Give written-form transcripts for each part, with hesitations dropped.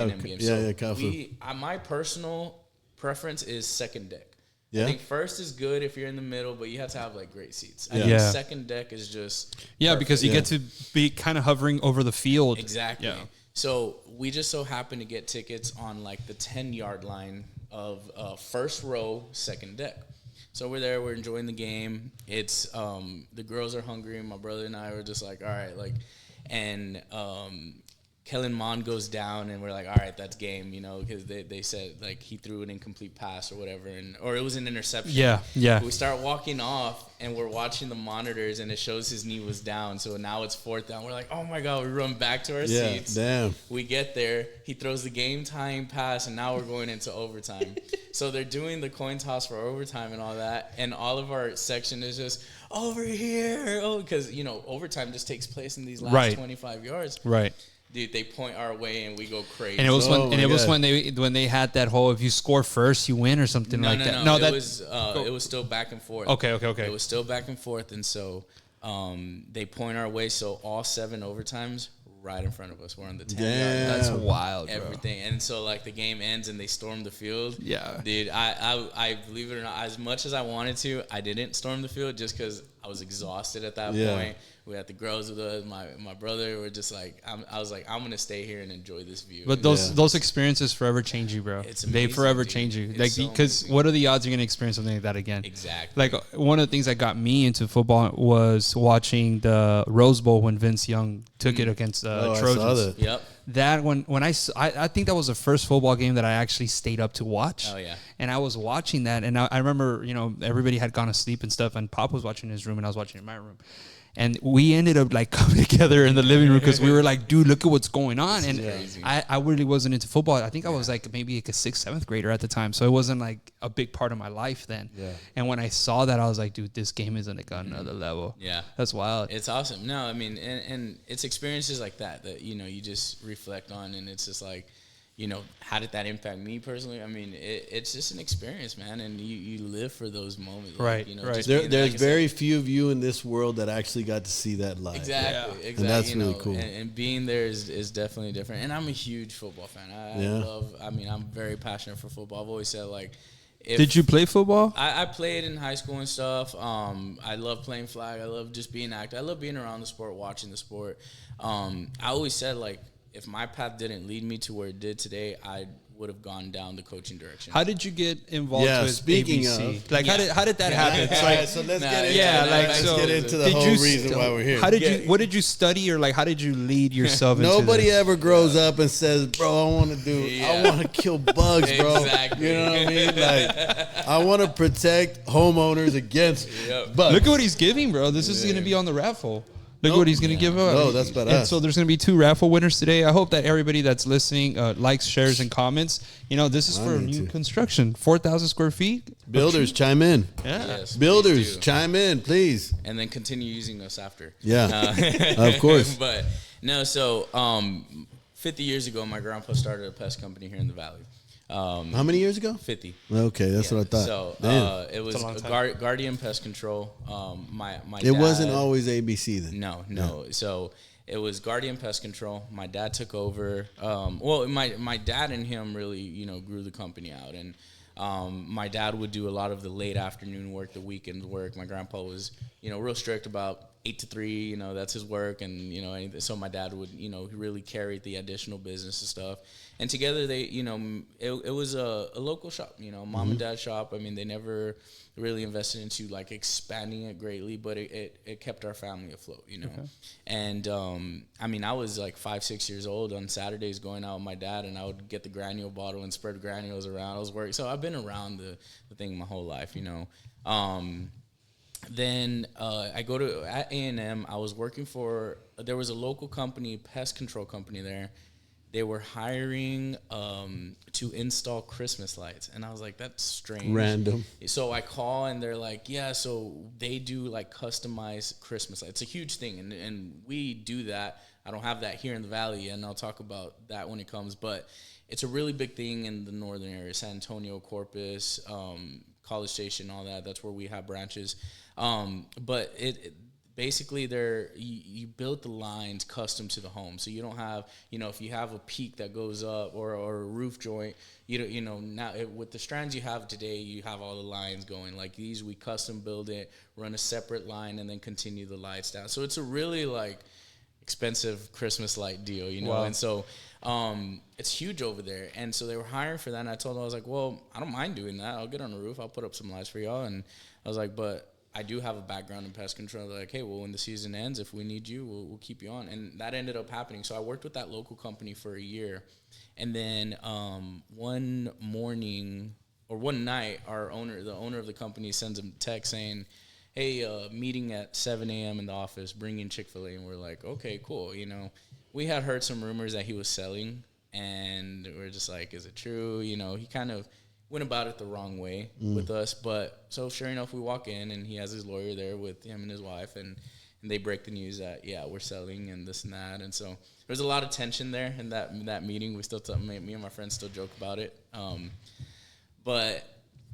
A&M game. Yeah, So Kafu. my personal preference is second deck. Yeah. I think first is good if you're in the middle, but you have to have like great seats. I Yeah. think Yeah. second deck is just because you Yeah. get to be kind of hovering over the field. exactly. Yeah. So we just so happened to get tickets on like the 10-yard line of first row, second deck. So we're there, we're enjoying the game. It's the girls are hungry, and my brother and I were just like, all right, like, and Kellen Mond goes down, and we're like, all right, that's game, you know, because they said like he threw an incomplete pass or whatever, or it was an interception. Yeah. We start walking off, and we're watching the monitors, and it shows his knee was down. So now it's fourth down. We're like, oh my god, we run back to our seats. Damn. We get there, he throws the game-tying pass, and now we're going into overtime. So they're doing the coin toss for overtime and all that, and all of our section is just over here. Oh, because you know overtime just takes place in these last 25 yards. Right. Dude, they point our way and we go crazy. And it was God. when they had that whole if you score first you win or something like that. No, it was still back and forth. Okay. It was still back and forth, and so they point our way. So all 7 overtimes right in front of us. We're on the 10 yard line. That's wild, bro. Everything. And so like the game ends and they storm the field. Yeah. Dude, I believe it or not, as much as I wanted to, I didn't storm the field just because I was exhausted at that point. We had the girls with us, my brother. We're just like, I was like, I'm gonna stay here and enjoy this view. But those experiences forever change you, bro. It's they amazing, forever dude. change you. It's Like so because amazing. what are the odds you're gonna experience something like that again? Exactly. Like one of the things that got me into football was watching the Rose Bowl when Vince Young took it against Trojans. I saw that. Yep. That when I think that was the first football game that I actually stayed up to watch. Oh yeah. And I was watching that, and I remember, you know, everybody had gone to sleep and stuff, and Pop was watching in his room, and I was watching in my room. And we ended up like coming together in the living room because we were like, dude, look at what's going on. And I really wasn't into football. I think I was like maybe like a 6th, 7th grader at the time. So it wasn't like a big part of my life then. Yeah. And when I saw that, I was like, dude, this game is on like another level. Yeah. That's wild. It's awesome. No, I mean, and it's experiences like that, you know, you just reflect on, and it's just like, you know, how did that impact me personally? I mean, it's just an experience, man, and you live for those moments. Like, Right, you know, right. just There's like I said, very few of you in this world that actually got to see that live. Exactly. And that's really cool. And being there is definitely different. And I'm a huge football fan. I'm very passionate for football. I've always said, like, Did you play football? I played in high school and stuff. I love playing flag. I love just being active. I love being around the sport, watching the sport. I always said, like, if my path didn't lead me to where it did today, I would have gone down the coaching direction. How did you get involved with speaking ABC? of- Like, how did that happen? It's like, So let's Nah, get into yeah, that. like, Let's so get into the did whole you reason why we're here. How did you? What did you study, or like, how did you lead yourself into Nobody this? ever grows up and says, "Bro, I want to kill bugs, bro." Exactly. You know what I mean? Like, I want to protect homeowners against bugs. Look at what he's giving, bro. This is going to be on the raffle. Look what he's going to give up. No, that's badass. And so there's going to be 2 raffle winners today. I hope that everybody that's listening likes, shares, and comments. You know, this is for new construction. 4,000 square feet. Builders, chime in. Yeah. Yes, Builders, please do. chime in, please. And then continue using us after. Yeah, of course. But no, so 50 years ago, my grandpa started a pest company here in the valley. How many years ago? 50. Okay, that's what I thought. So Damn. it was a long time. Guardian Pest Control. My It dad, wasn't always ABC then. No. So it was Guardian Pest Control. My dad took over. My dad and him really, you know, grew the company out, and my dad would do a lot of the late afternoon work, the weekend work. My grandpa was, you know, real strict about 8 to 3. You know, that's his work, and you know, so my dad would, you know, really carry the additional business and stuff. And together they, you know, it was a local shop, you know, mom and dad shop. I mean, they never really invested into like expanding it greatly, but it kept our family afloat, you know. Okay. And I mean, I was like 5, 6 years old on Saturdays going out with my dad, and I would get the granule bottle and spread granules around. I was working, so I've been around the thing my whole life, you know. Then I go to at A&M. I was working there was a local company, pest control company there. They were hiring to install Christmas lights. And I was like, that's strange. Random. So I call, and they're like, yeah, so they do like customized Christmas lights. It's a huge thing, and we do that. I don't have that here in the Valley, and I'll talk about that when it comes. But it's a really big thing in the northern area, San Antonio, Corpus, College Station, all that. That's where we have branches. But basically you build the lines custom to the home, so you don't have, if you have a peak that goes up or a roof joint, now with the strands you have today, you have all the lines going like these. We custom build it, run a separate line, and then continue the lights down. So it's a really like expensive Christmas light deal, Wow. And so it's huge over there. And so they were hiring for that, and I told them, I was like, well, I don't mind doing that. I'll get on the roof, I'll put up some lights for y'all. And I was like, but I do have a background in pest control. They're like, hey, well, when the season ends, if we need you, we'll keep you on. And that ended up happening. So I worked with that local company for a year. And then one morning or one night, the owner of the company sends a text saying, hey, meeting at 7 a.m. in the office, bring in Chick-fil-A. And we're like, okay, cool. We had heard some rumors that he was selling, and we're just like, is it true? He kind of went about it the wrong way with us. But so sure enough, we walk in, and he has his lawyer there with him and his wife, and they break the news that, yeah, we're selling and this and that. And so there's a lot of tension there in that meeting. We still me and my friends still joke about it. But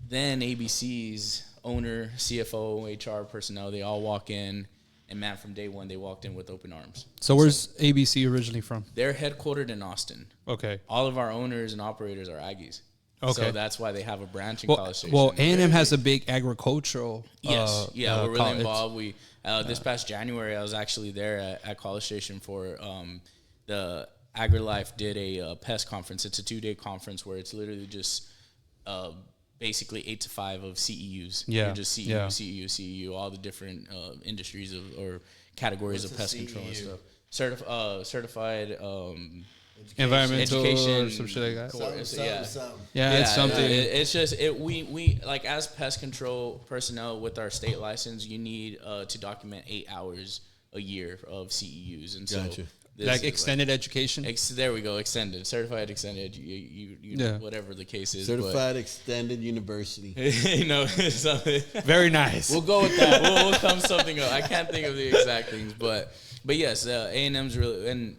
then ABC's owner, CFO, HR personnel, they all walk in, and man, from day one, they walked in with open arms. So where's ABC originally from? They're headquartered in Austin. Okay. All of our owners and operators are Aggies. Okay. So that's why they have a branch in College Station. Well, A&M has a big agricultural Yes. We're really involved. We this past January, I was actually there at College Station for the AgriLife did a pest conference. It's a 2-day conference where it's literally just basically 8 to 5 of CEUs. Yeah. You're just CEU, all the different industries or categories of pest control and stuff. Certified environmental education, or some shit like that. Something. It's something. It's just we like as pest control personnel with our state license, you need to document 8 hours a year of CEUs, and so Gotcha. Like extended education. There we go, certified extended. You whatever the case is. Certified extended university. Something. Very nice. We'll go with that. we'll come something up. I can't think of the exact things, but yes, A&M's really, and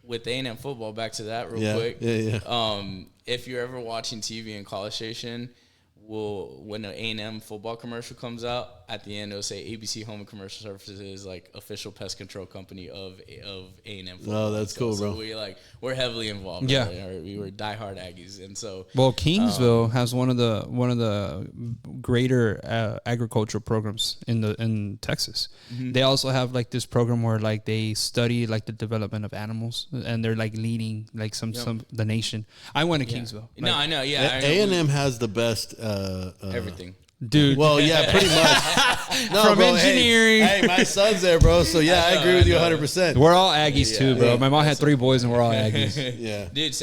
with A&M football, back to that real quick. Yeah. If you're ever watching TV in College Station, when an A&M football commercial comes out, at the end it'll say ABC Home and Commercial Services, like official pest control company of A&M football. Oh, that's cool, bro. So we're heavily involved. Yeah. We were diehard Aggies, and so Kingsville has one of the greater agricultural programs in Texas. Mm-hmm. They also have like this program where like they study like the development of animals, and they're like leading like some the nation. I went to Kingsville. No, I know. Yeah, A&M has the best everything. Dude. Well, yeah, pretty much. No, From bro, engineering. Hey, my son's there, bro. So, yeah, I agree with you 100%. We're all Aggies, too, bro. Yeah. My mom had 3 boys, and we're all Aggies. Yeah. Dude,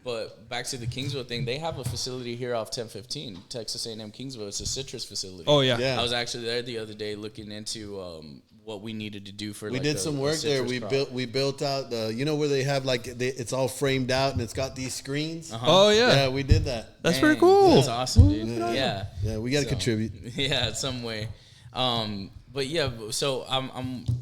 but back to the Kingsville thing, they have a facility here off 1015, Texas A&M Kingsville. It's a citrus facility. Oh, yeah. I was actually there the other day looking into what we needed to do for we did some work there. We built out where they have it's all framed out and it's got these screens. Uh-huh. Oh yeah. Yeah, we did that. That's pretty cool. That's awesome, dude. Yeah. Yeah, we got to contribute. Yeah, in some way. But yeah, so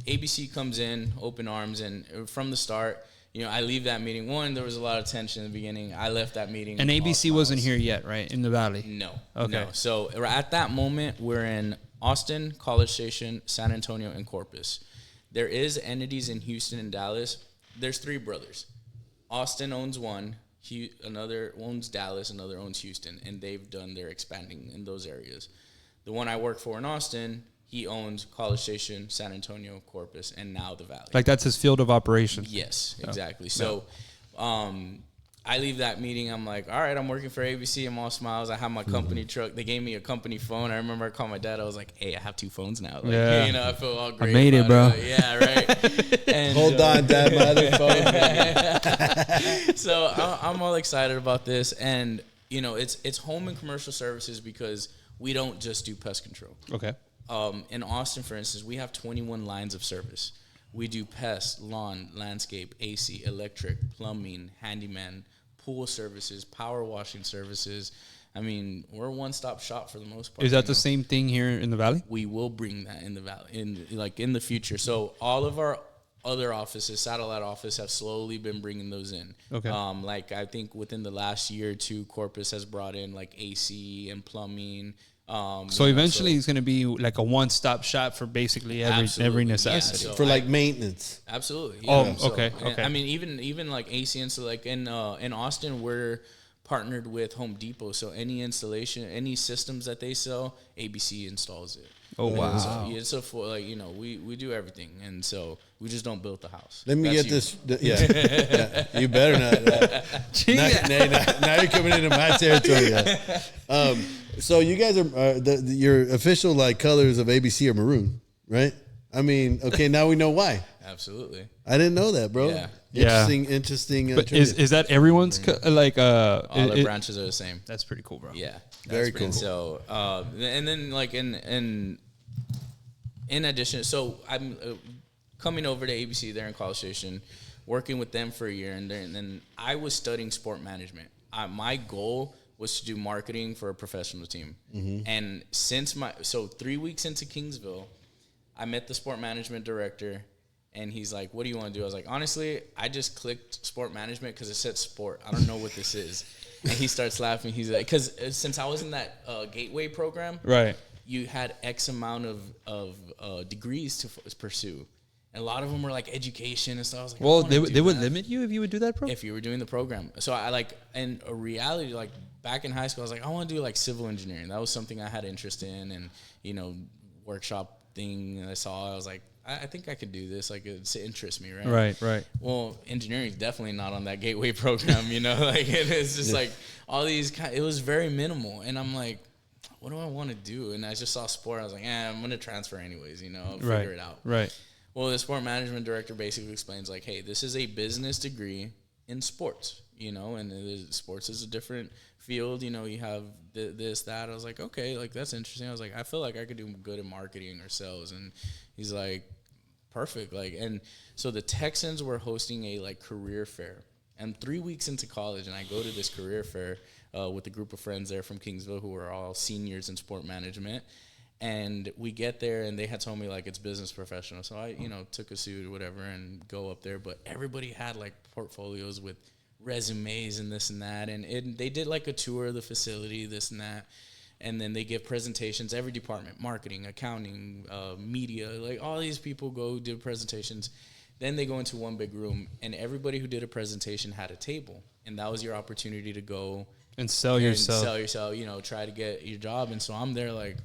ABC comes in open arms, and from the start, I leave that meeting. One, there was a lot of tension in the beginning. I left that meeting. And ABC wasn't here yet, right? In the Valley. No. Okay. No. So at that moment, we're in Austin, College Station, San Antonio, and Corpus. There is entities in Houston and Dallas. There's 3 brothers. Austin owns one, another owns Dallas, another owns Houston, and they've done their expanding in those areas. The one I work for in Austin, he owns College Station, San Antonio, Corpus, and now the Valley. Like that's his field of operation. Yes, exactly. So I leave that meeting. I'm like, all right, I'm working for ABC. I'm all smiles. I have my company truck. They gave me a company phone. I remember I called my dad. I was like, hey, I have 2 phones now. Like, I feel all great. I made it, bro. Like, yeah, right. And, Hold on, Dad. My other phone. So I'm all excited about this. And, it's home and commercial services because we don't just do pest control. Okay. In Austin, for instance, we have 21 lines of service. We do pest, lawn, landscape, AC, electric, plumbing, handyman, pool services, power washing services. I mean, we're a one-stop shop for the most part. Is that the same thing here in the Valley? We will bring that in the Valley, in the future. So all of our other offices, satellite office, have slowly been bringing those in. Okay. I think within the last year or two, Corpus has brought in like AC and plumbing. So eventually it's going to be like a one-stop shop for basically every necessity. So for like maintenance. Absolutely. Okay. I mean, even like AC install, like in Austin, we're partnered with Home Depot. So any installation, any systems that they sell, ABC installs it. Oh, wow. So for like, we do everything, and so we just don't build the house. Let me That's get you. this. Yeah. You better not. Now you're coming into my territory. So you guys are your official like colors of ABC are maroon, right? I mean, okay, now we know why. Absolutely. I didn't know that, bro. Yeah. Interesting. But is that everyone's like all the branches are the same. That's pretty cool, bro. Yeah, very cool. So, and then like in addition, so I'm coming over to ABC there in College Station, working with them for a year, and then I was studying sport management. My goal was to do marketing for a professional team, and since 3 weeks into Kingsville, I met the sport management director. And he's like, what do you want to do? I was like, honestly, I just clicked sport management because it said sport. I don't know what this is. And he starts laughing. He's like, because since I was in that gateway program, right, you had X amount of degrees to pursue. And a lot of them were like education and stuff. I was like, well, they would limit you if you would do that program? If you were doing the program. So I like, in a reality, like back in high school, I was like, I want to do like civil engineering. That was something I had interest in, and, workshop thing I saw. I was like, I think I could do this. Like, it interests me, right? Right. Well, engineering is definitely not on that gateway program, Like, it's just like all these it was very minimal. And I'm like, what do I want to do? And I just saw sport. I was like, I'm going to transfer anyways, I'll figure it out. Right. Well, the sport management director basically explains, like, hey, this is a business degree in sports, and sports is a different field. You have this, that. I was like, okay, like, that's interesting. I was like, I feel like I could do good in marketing or sales. And he's like, perfect. Like, and so the Texans were hosting a like career fair, and 3 weeks into college, and I go to this career fair with a group of friends there from Kingsville who are all seniors in sport management. And we get there, and they had told me, like, it's business professional. So I, took a suit or whatever and go up there. But everybody had, like, portfolios with resumes and this and that. And they did, like, a tour of the facility, this and that. And then they give presentations, every department, marketing, accounting, media. Like, all these people go do presentations. Then they go into one big room, and everybody who did a presentation had a table. And that was your opportunity to go and sell yourself, try to get your job. And so I'm there like,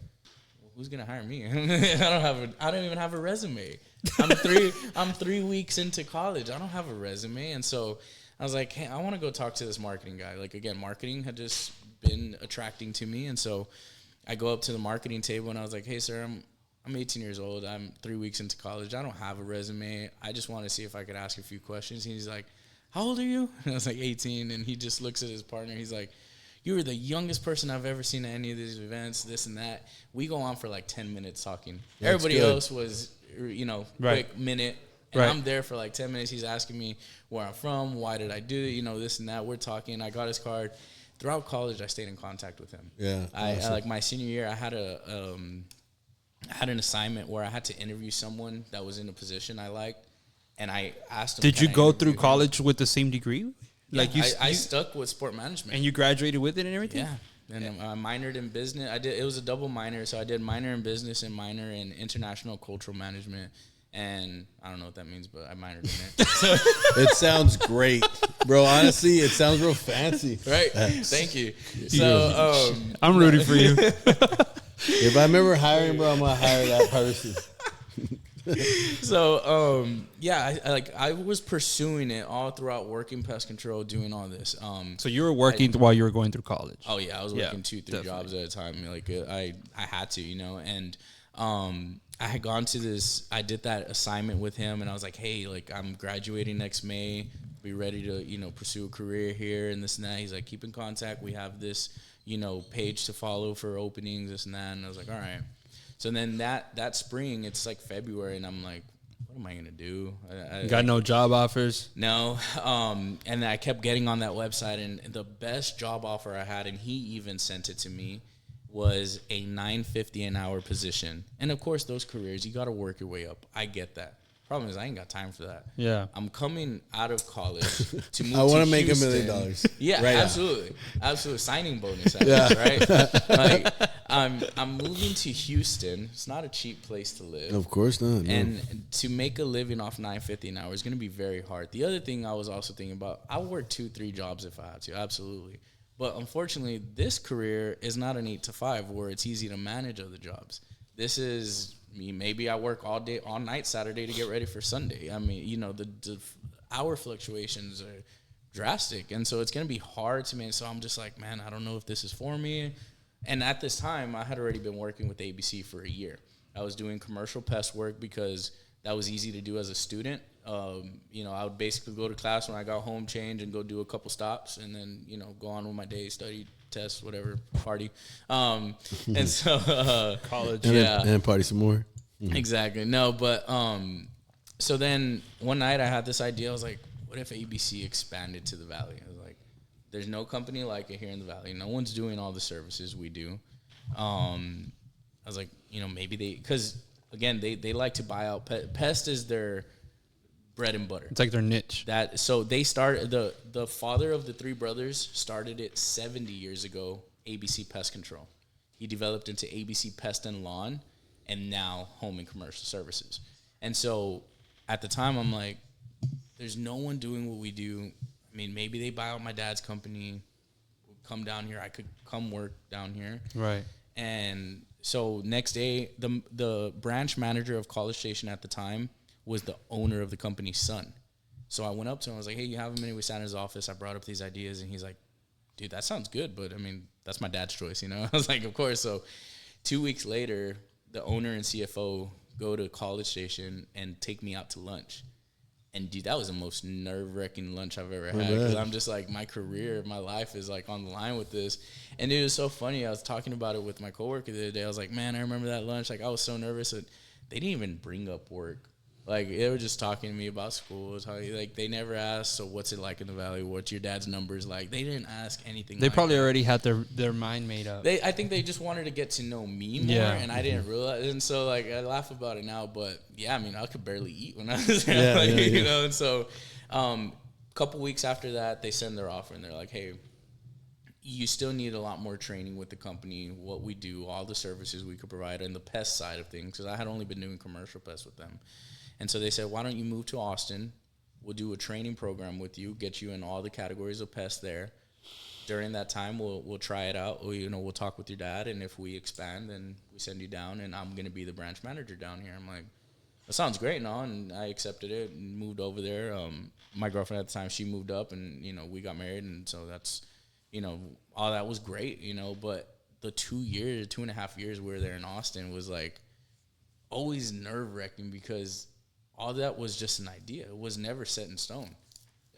who's gonna hire me? I don't even have a resume. I'm 3 weeks into college. I don't have a resume. And so I was like, hey, I want to go talk to this marketing guy. Like, again, marketing had just been attracting to me. And so I go up to the marketing table, and I was like, hey, sir, I'm 18 years old. I'm 3 weeks into college. I don't have a resume. I just want to see if I could ask a few questions. And he's like, how old are you? And I was like, 18. And he just looks at his partner. He's like, you were the youngest person I've ever seen at any of these events, this and that. We go on for like 10 minutes talking. That's Everybody good. Else was, quick minute. And I'm there for like 10 minutes. He's asking me where I'm from, why did I do it, this and that. We're talking. I got his card. Throughout college, I stayed in contact with him. Yeah. I like my senior year, I had an assignment where I had to interview someone that was in a position I liked. And I asked him. Did you go through college with the same degree? Yeah, like I stuck with sport management. And you graduated with it and everything? Yeah. And I minored in business. It was a double minor, so I did minor in business and minor in international cultural management. And I don't know what that means, but I minored in it. It sounds great, bro. Honestly, it sounds real fancy. Right? Thank you. So I'm rooting for you. If I'm ever hiring, bro, I'm gonna hire that person. So I was pursuing it all throughout working pest control, doing all this. So you were working while you were going through college. Oh yeah, I was working 2-3 jobs at a time. Like I had to, and I had gone to this. I did that assignment with him, and I was like, hey, like I'm graduating next May. Be ready to pursue a career here and this and that. He's like, keep in contact. We have this page to follow for openings, this and that. And I was like, all right. So then that spring, it's like February, and I'm like, what am I gonna do? I got no job offers? No. And I kept getting on that website, and the best job offer I had, and he even sent it to me, was a $9.50 an hour position. And of course, those careers, you got to work your way up. I get that. Problem is, I ain't got time for that. Yeah. I'm coming out of college to move. I want to make Houston. $1 million. Yeah, right absolutely, absolutely. Signing bonus, right? Like, I'm moving to Houston. It's not a cheap place to live. Of course not. No. And to make a living off $9.50 an hour is going to be very hard. The other thing I was also thinking about, I would work 2-3 jobs if I had to, absolutely. But unfortunately, this career is not an 8 to 5 where it's easy to manage other jobs. This is me. Maybe I work all day, all night Saturday to get ready for Sunday. I mean, you know, the hour fluctuations are drastic. And so it's going to be hard to me. So I'm just like, man, I don't know if this is for me. And at this time, I had already been working with ABC for a year. I was doing commercial pest work because that was easy to do as a student. You know, I would basically go to class when I got home, change, and go do a couple stops, and then, you know, go on with my day, study, test, whatever, party. And so College. And party some more. Mm-hmm. Exactly. No, but so then one night I had this idea. I was like, what if ABC expanded to the Valley? I was like, there's no company like it here in the Valley. No one's doing all the services we do. I was like, you know, maybe because again, they like to buy out. Pest is their bread and butter. It's like their niche. So they started, the father of the three brothers started it 70 years ago, ABC Pest Control. He developed into ABC Pest and Lawn, and now Home and Commercial Services. And so at the time, I'm like, there's no one doing what we do. I mean, maybe they buy out my dad's company, come down here. I could come work down here. Right. And so next day, the branch manager of College Station at the time was the owner of the company's son. So I went up to him. I was like, hey, you have a minute? We sat in his office. I brought up these ideas. And he's like, dude, that sounds good. But, I mean, that's my dad's choice, you know? I was like, of course. So 2 weeks later, the owner and CFO go to College Station and take me out to lunch. And, dude, that was the most nerve-wracking lunch I've ever had because I'm just like, my career, my life is, like, on the line with this. And it was so funny. I was talking about it with my coworker the other day. I was like, man, I remember that lunch. Like, I was so nervous. That they didn't even bring up work. Like, they were just talking to me about school. Like, they never asked, so what's it like in the Valley? What's your dad's numbers like? They didn't ask anything. They like probably that. already had their mind made up. I think they just wanted to get to know me more, and I didn't realize. And so, like, I laugh about it now, but yeah, I mean, I could barely eat when I was there, you know. And so, a couple weeks after that, they send their offer, and they're like, "Hey, you still need a lot more training with the company. What we do, all the services we could provide, and the pest side of things, because I had only been doing commercial pests with them." And so they said, why don't you move to Austin? We'll do a training program with you, get you in all the categories of pests there. During that time, we'll try it out. We'll talk with your dad, and if we expand, then we send you down, and I'm going to be the branch manager down here. I'm like, that sounds great, no? And I accepted it and moved over there. My girlfriend at the time, she moved up, and, you know, we got married, and so that's, you know, all that was great, you know. But the 2.5 years we were there in Austin was, like, always nerve-wracking because all that was just an idea. It was never set in stone.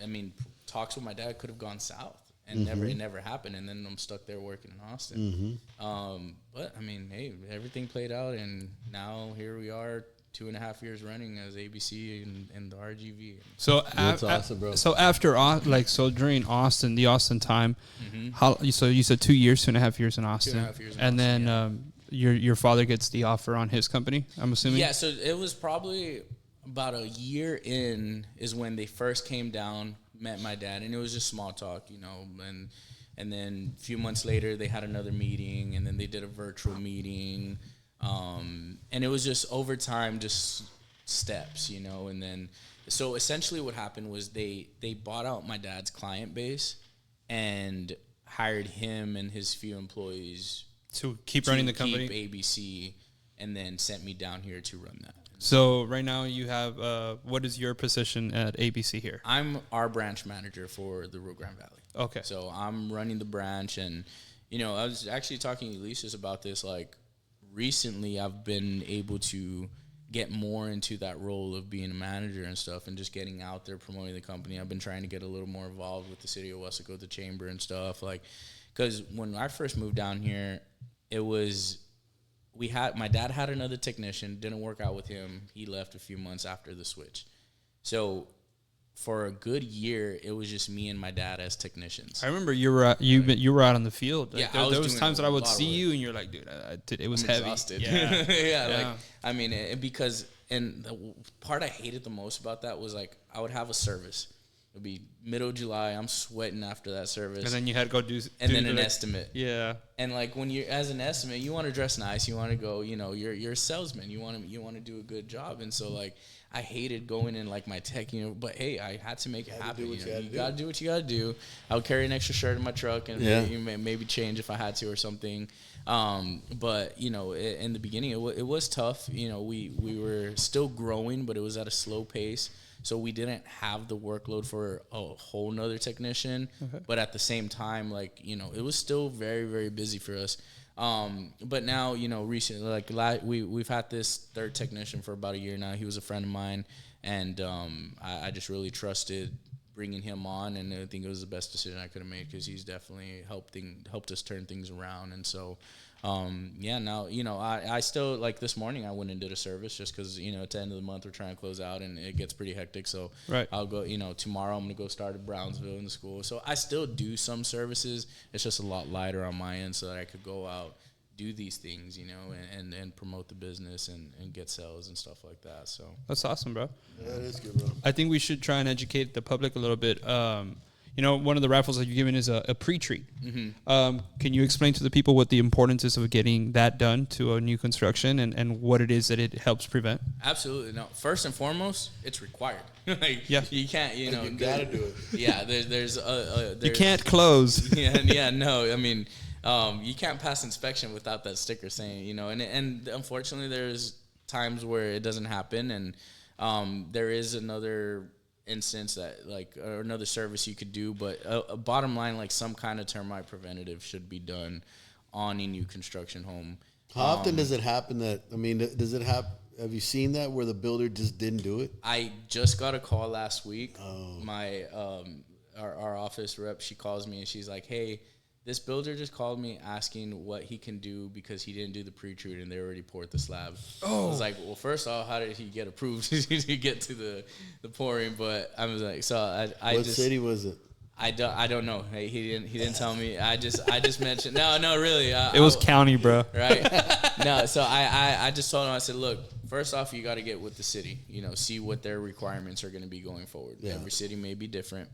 I mean, talks with my dad could have gone south, and it never happened. And then I'm stuck there working in Austin. But I mean, hey, everything played out, and now here we are, 2.5 years running as ABC and the RGV. So that's awesome, bro. So after during the Austin time, so you said 2 years, 2.5 years in Austin, 2.5 years in and Austin, then your father gets the offer on his company, I'm assuming. Yeah, so it was probably about a year in is when they first came down, met my dad, and it was just small talk, you know, and then a few months later they had another meeting, and then they did a virtual meeting, and it was just over time, just steps, you know. And then so essentially what happened was they bought out my dad's client base and hired him and his few employees to keep running the company, keep ABC, and then sent me down here to run that. So right now you have, what is your position at ABC here? I'm our branch manager for the Rio Grande Valley. Okay. So I'm running the branch, and, you know, I was actually talking to Elisa's about this. Like, recently I've been able to get more into that role of being a manager and stuff, and just getting out there promoting the company. I've been trying to get a little more involved with the city of Wesco, the chamber and stuff. Like, because when I first moved down here, it was... my dad had another technician, didn't work out with him. He left a few months after the switch. So for a good year, it was just me and my dad as technicians. I remember you were out on the field. Like, Yeah, there was times that I would see you and you're like, dude, it was heavy. Exhausted. Yeah. Like, I mean, because and the part I hated the most about that was like I would have a service. It'd be middle of July. I'm sweating after that service. And then you had to go do and then an like, estimate. Yeah. And like when you're as an estimate, you want to dress nice. You want to go. You're a salesman. You want to do a good job. And so like I hated going in like my tech. But hey, I had to make it happen. You gotta do what you gotta do. I would carry an extra shirt in my truck and maybe change if I had to or something. But in the beginning, it was tough. We were still growing, but it was at a slow pace. So we didn't have the workload for a whole nother technician, but at the same time, like, it was still very, very busy for us. But now, recently, like we've had this third technician for about a year now. He was a friend of mine, and I just really trusted bringing him on, and I think it was the best decision I could have made because he's definitely helped us turn things around. And so, now, I still, like this morning, I went and did a service just because, at the end of the month, we're trying to close out and it gets pretty hectic. So I'll go, tomorrow I'm going to go start at Brownsville in the school. So I still do some services. It's just a lot lighter on my end so that I could go out, do these things, and promote the business and get sales and stuff like that. So that's awesome, bro. Yeah, that is good, bro. I think we should try and educate the public a little bit. One of the raffles that you're giving is a pre-treat. Mm-hmm. Can you explain to the people what the importance is of getting that done to a new construction and what it is that it helps prevent? Absolutely. No. First and foremost, it's required. You can't, you gotta do it. Yeah. There's you can't close. No. I mean, you can't pass inspection without that sticker saying, and unfortunately there's times where it doesn't happen. And there is another instance that or another service you could do, but a bottom line, like some kind of termite preventative should be done on a new construction home. How often does it happen does it happen? Have you seen that where the builder just didn't do it? I just got a call last week. My our office rep, she calls me and she's like, hey, this builder just called me asking what he can do because he didn't do the pre-treat and they already poured the slab. I was like, well, first off, how did he get approved to get to the pouring? But I was like, so I what city was it? I don't know. Hey, he didn't tell me. I just mentioned. No, really. It was county, bro. Right. No. So I just told him. I said, look, first off, you got to get with the city. See what their requirements are going to be going forward. Yeah. Every city may be different,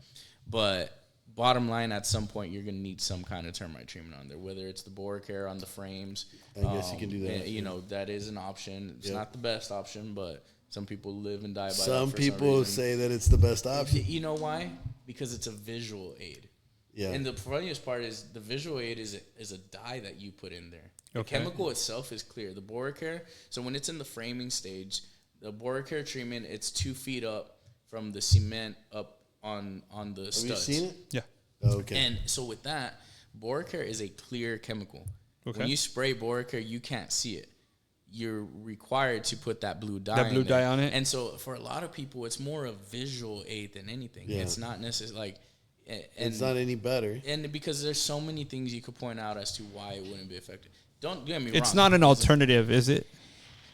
but bottom line, at some point, you're going to need some kind of termite treatment on there, whether it's the BoraCare on the frames. I guess you can do that. That is an option. It's not the best option, but some people live and die by some that. People say that it's the best option. You know why? Because it's a visual aid. Yeah. And the funniest part is the visual aid is a dye that you put in there. The chemical itself is clear. The BoraCare, so when it's in the framing stage, the BoraCare treatment, it's 2 feet up from the cement up on the studs. Have you seen it? Yeah. Okay. And so with that, BoraCare is a clear chemical. Okay. When you spray BoraCare, you can't see it. You're required to put that blue dye. That blue dye on it. And so for a lot of people, it's more a visual aid than anything. Yeah. It's not necessarily like. It's not any better. And because there's so many things you could point out as to why it wouldn't be effective. Don't get me wrong. It's not an alternative, is it?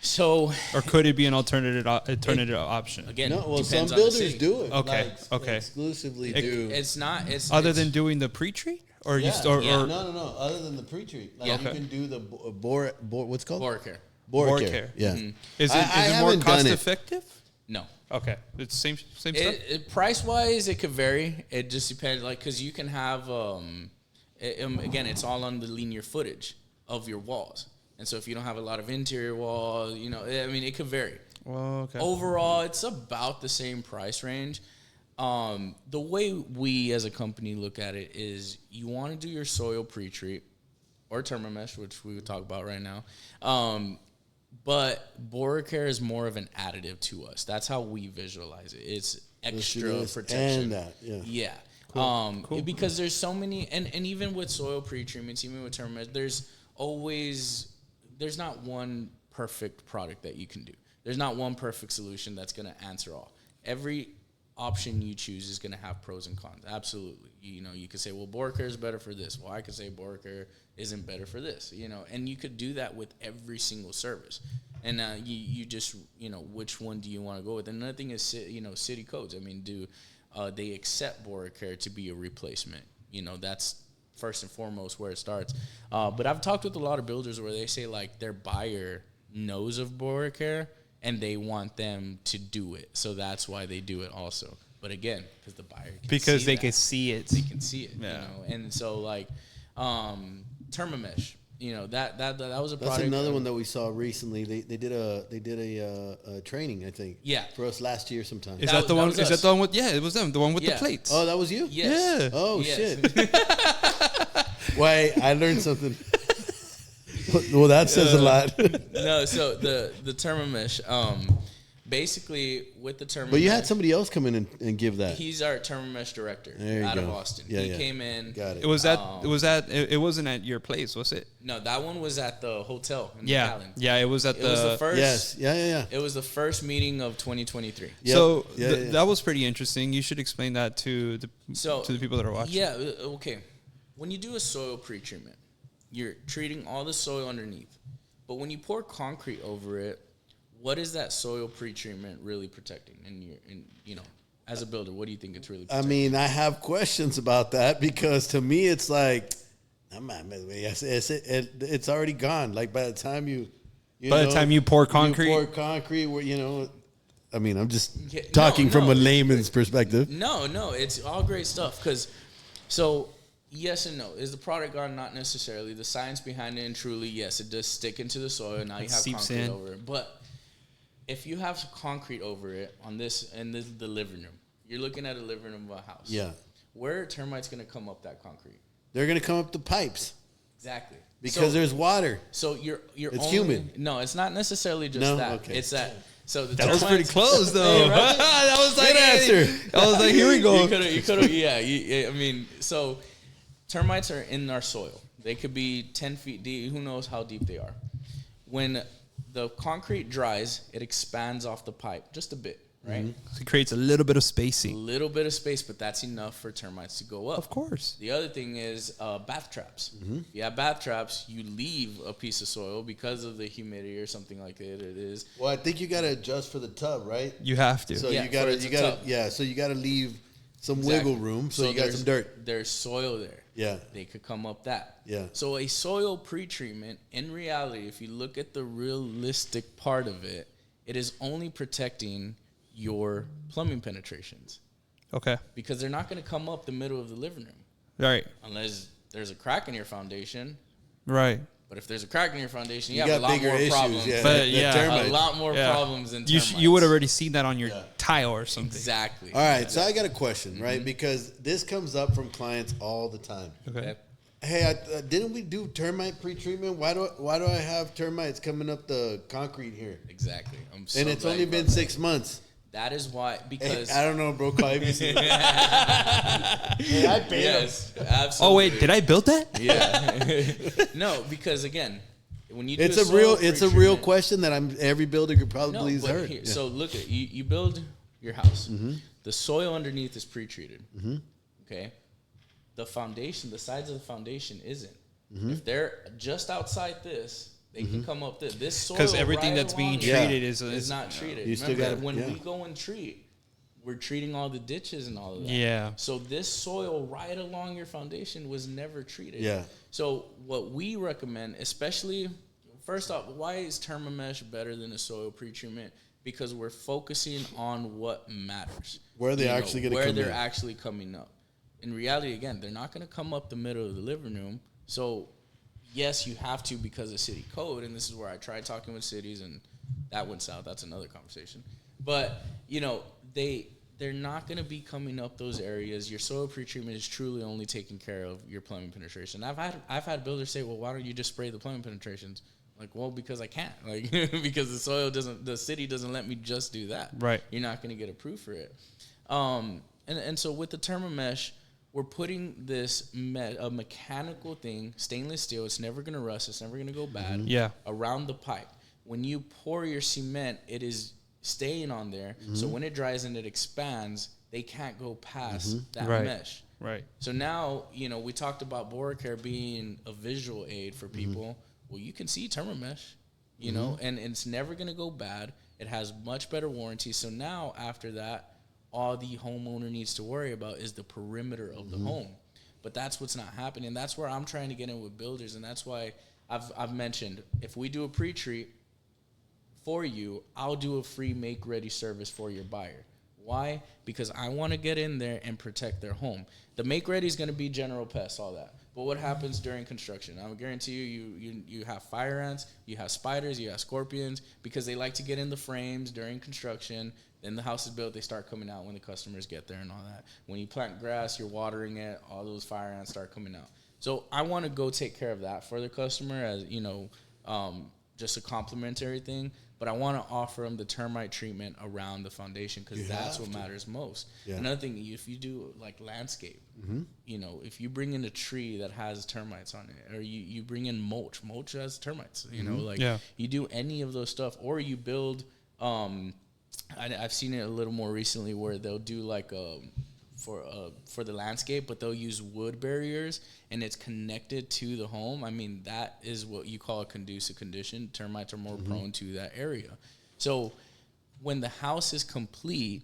So, or could it be an alternative option? Again, no. Well, some builders do it. Okay, exclusively do. It's not. Other than doing the pre-treat, or no. Other than the pre-treat, you can do the what's it called? BoraCare. BoraCare. Yeah. Mm-hmm. Is it more cost effective? No. Okay. It's same stuff. Price wise, it could vary. It just depends, because you can have again, it's all on the linear footage of your walls. And so if you don't have a lot of interior walls, it could vary. Well, okay. Overall, it's about the same price range. The way we as a company look at it is you want to do your soil pre-treat or Thermomesh, which we would talk about right now. But BoraCare is more of an additive to us. That's how we visualize it. It's extra protection. And that, yeah. Cool. Because there's so many, and even with soil pre-treatments, even with Thermomesh, there's not one perfect product that you can do. There's not one perfect solution that's going to answer all. Every option you choose is going to have pros and cons. Absolutely. You could say, well, BoraCare is better for this. Well, I could say BoraCare isn't better for this, and you could do that with every single service. And you just, which one do you want to go with? And another thing is, city codes. I mean, do they accept BoraCare to be a replacement? That's first and foremost where it starts. But I've talked with a lot of builders where they say, like, their buyer knows of BoraCare and they want them to do it. So that's why they do it also. But again, because the buyer can Because see they that. can see it. They can see it, Yeah. you know. And so like Thermomesh, you know, that was a That's product. another one that we saw recently. They did a training, I think. Yeah. For us last year sometime. Is That that the one? was Is that us. the one with? Yeah, it was them. The one with the Yeah. plates. Oh, that was you? Yes. Yeah. Oh Yes. shit. Why? I learned something. Well, that says a lot. No, so the Thermomesh, basically with the Thermomesh. But you had somebody else come in and give that. He's our Thermomesh director There you out of go. Austin. Yeah, He yeah. came in. Got it. It was that. It wasn't at your place, was it? No, that one was at the hotel in Yeah. McAllen. Yeah. It was at It was the first. Yes. Yeah. It was the first meeting of 2023. Yep. So Yeah, yeah. that was pretty interesting. You should explain that to the people that are watching. Yeah, okay. When you do a soil pre-treatment, you're treating all the soil underneath. But when you pour concrete over it, what is that soil pre-treatment really protecting? And you know, as a builder, what do you think it's really I protecting? mean, I have questions about that because to me, it's like, it's already gone. Like by the time By the time you pour concrete? where I mean, I'm just Yeah, talking no, from no. a layman's perspective. No, it's all great stuff. Because, so, yes and no. Is the product gone? Not necessarily. The science behind it, and truly, yes, it does stick into the soil. Now you have seeps concrete in. over it. But if you have concrete over it the living room, you're looking at a living room of a house. Yeah. Where are termites going to come up that concrete? They're going to come up the pipes Exactly. because there's water. So you're It's only, humid. No, it's not necessarily just No? that. Okay. It's that. So the That was termites- pretty close, though. Hey, right? That was like Good answer. I was like, here we go. You could have, yeah. I mean, so termites are in our soil. They could be 10 feet deep. Who knows how deep they are? When the concrete dries, it expands off the pipe just a bit, right? It creates a little bit of A spacing. little bit of space, but that's enough for termites to go up. Of course. The other thing is bath traps. If you have bath traps, you leave a piece of soil because of the humidity or something like that. It is. Well, I think you got to adjust for the tub, right? You have to. So Yeah, you got for it's to, a tub. so you got to leave some Exactly. wiggle room. So you got there's- some dirt. There's soil there. Yeah. They could come up that. Yeah. So a soil pre-treatment, in reality, if you look at the realistic part of it, it is only protecting your plumbing penetrations Okay. because they're not going to come up the middle of the living room Right. unless there's a crack in your foundation. Right. But if there's a crack in your foundation, you, You have a got lot bigger more issues. problems. Yeah. But, the yeah. termites. A lot more Yeah. problems than You termites. you would already seen that on your tile or something. Exactly. All right. So I got a question, right? Because this comes up from clients all the time. Okay. Hey, didn't we do termite pre-treatment? Why do I have termites coming up the concrete here? Exactly. I'm so And it's glad only you been brought 6 months. that. That is why, Hey, because I don't know, bro. Call ABC. Hey, I paid him. yes, absolutely. Oh wait, did I build that? Yeah. No, because again, when you do It's a a soil real pre-treatment- question that every builder could probably has but heard. here- Yeah. So look at you build your house. Mm-hmm. The soil underneath is pre-treated. Okay. The foundation, the sides of the foundation isn't. Mm-hmm. If they're just outside this, they can come up this soil. 'Cause everything right that's being along Yeah. treated it is not treated. You still Remember, gotta- when yeah. we go and treat, we're treating all the ditches and all of that. Yeah. So this soil right along your foundation was never treated. Yeah. So what we recommend, especially, first off, why is Thermomesh better than a soil pre-treatment? Because we're focusing on what matters. Where they actually gonna where come they're in. actually coming up. In reality, again, they're not going to come up the middle of the living room. So yes, you have to because of city code, and this is where I tried talking with cities, and that went south. That's another conversation. But they're not going to be coming up those areas. Your soil pretreatment is truly only taking care of your plumbing penetration. I've had builders say, well, why don't you just spray the plumbing penetrations? Like, well, because I can't. Like, because the city doesn't let me just do that. Right. You're not going to get approved for it. And so with the Thermomesh, we're putting this a mechanical thing, stainless steel. It's never going to rust. It's never going to go bad. Yeah. Around the pipe. When you pour your cement, it is staying on there. So when it dries and it expands, they can't go past that Right. mesh. Right. So now, we talked about BoraCare being a visual aid for people. Well, you can see Thermomesh, and it's never going to go bad. It has much better warranty. So now after that, all the homeowner needs to worry about is the perimeter of the home. But that's what's not happening. That's where I'm trying to get in with builders, and that's why I've mentioned if we do a pre-treat, for you, I'll do a free make-ready service for your buyer. Why? Because I want to get in there and protect their home. The make-ready is going to be general pests, all that. But what happens during construction? I guarantee you have fire ants, you have spiders, you have scorpions, because they like to get in the frames during construction. Then the house is built, they start coming out when the customers get there and all that. When you plant grass, you're watering it, all those fire ants start coming out. So I want to go take care of that for the customer as, just a complimentary thing. But I want to offer them the termite treatment around the foundation because that's what matters most. Yeah. Another thing, if you do like landscape, if you bring in a tree that has termites on it, or you bring in mulch has termites, you do any of those stuff, or you build, I've seen it a little more recently where they'll do like for the landscape, but they'll use wood barriers and it's connected to the home. I mean, that is what you call a conducive condition. Termites are more prone to that area. So when the house is complete,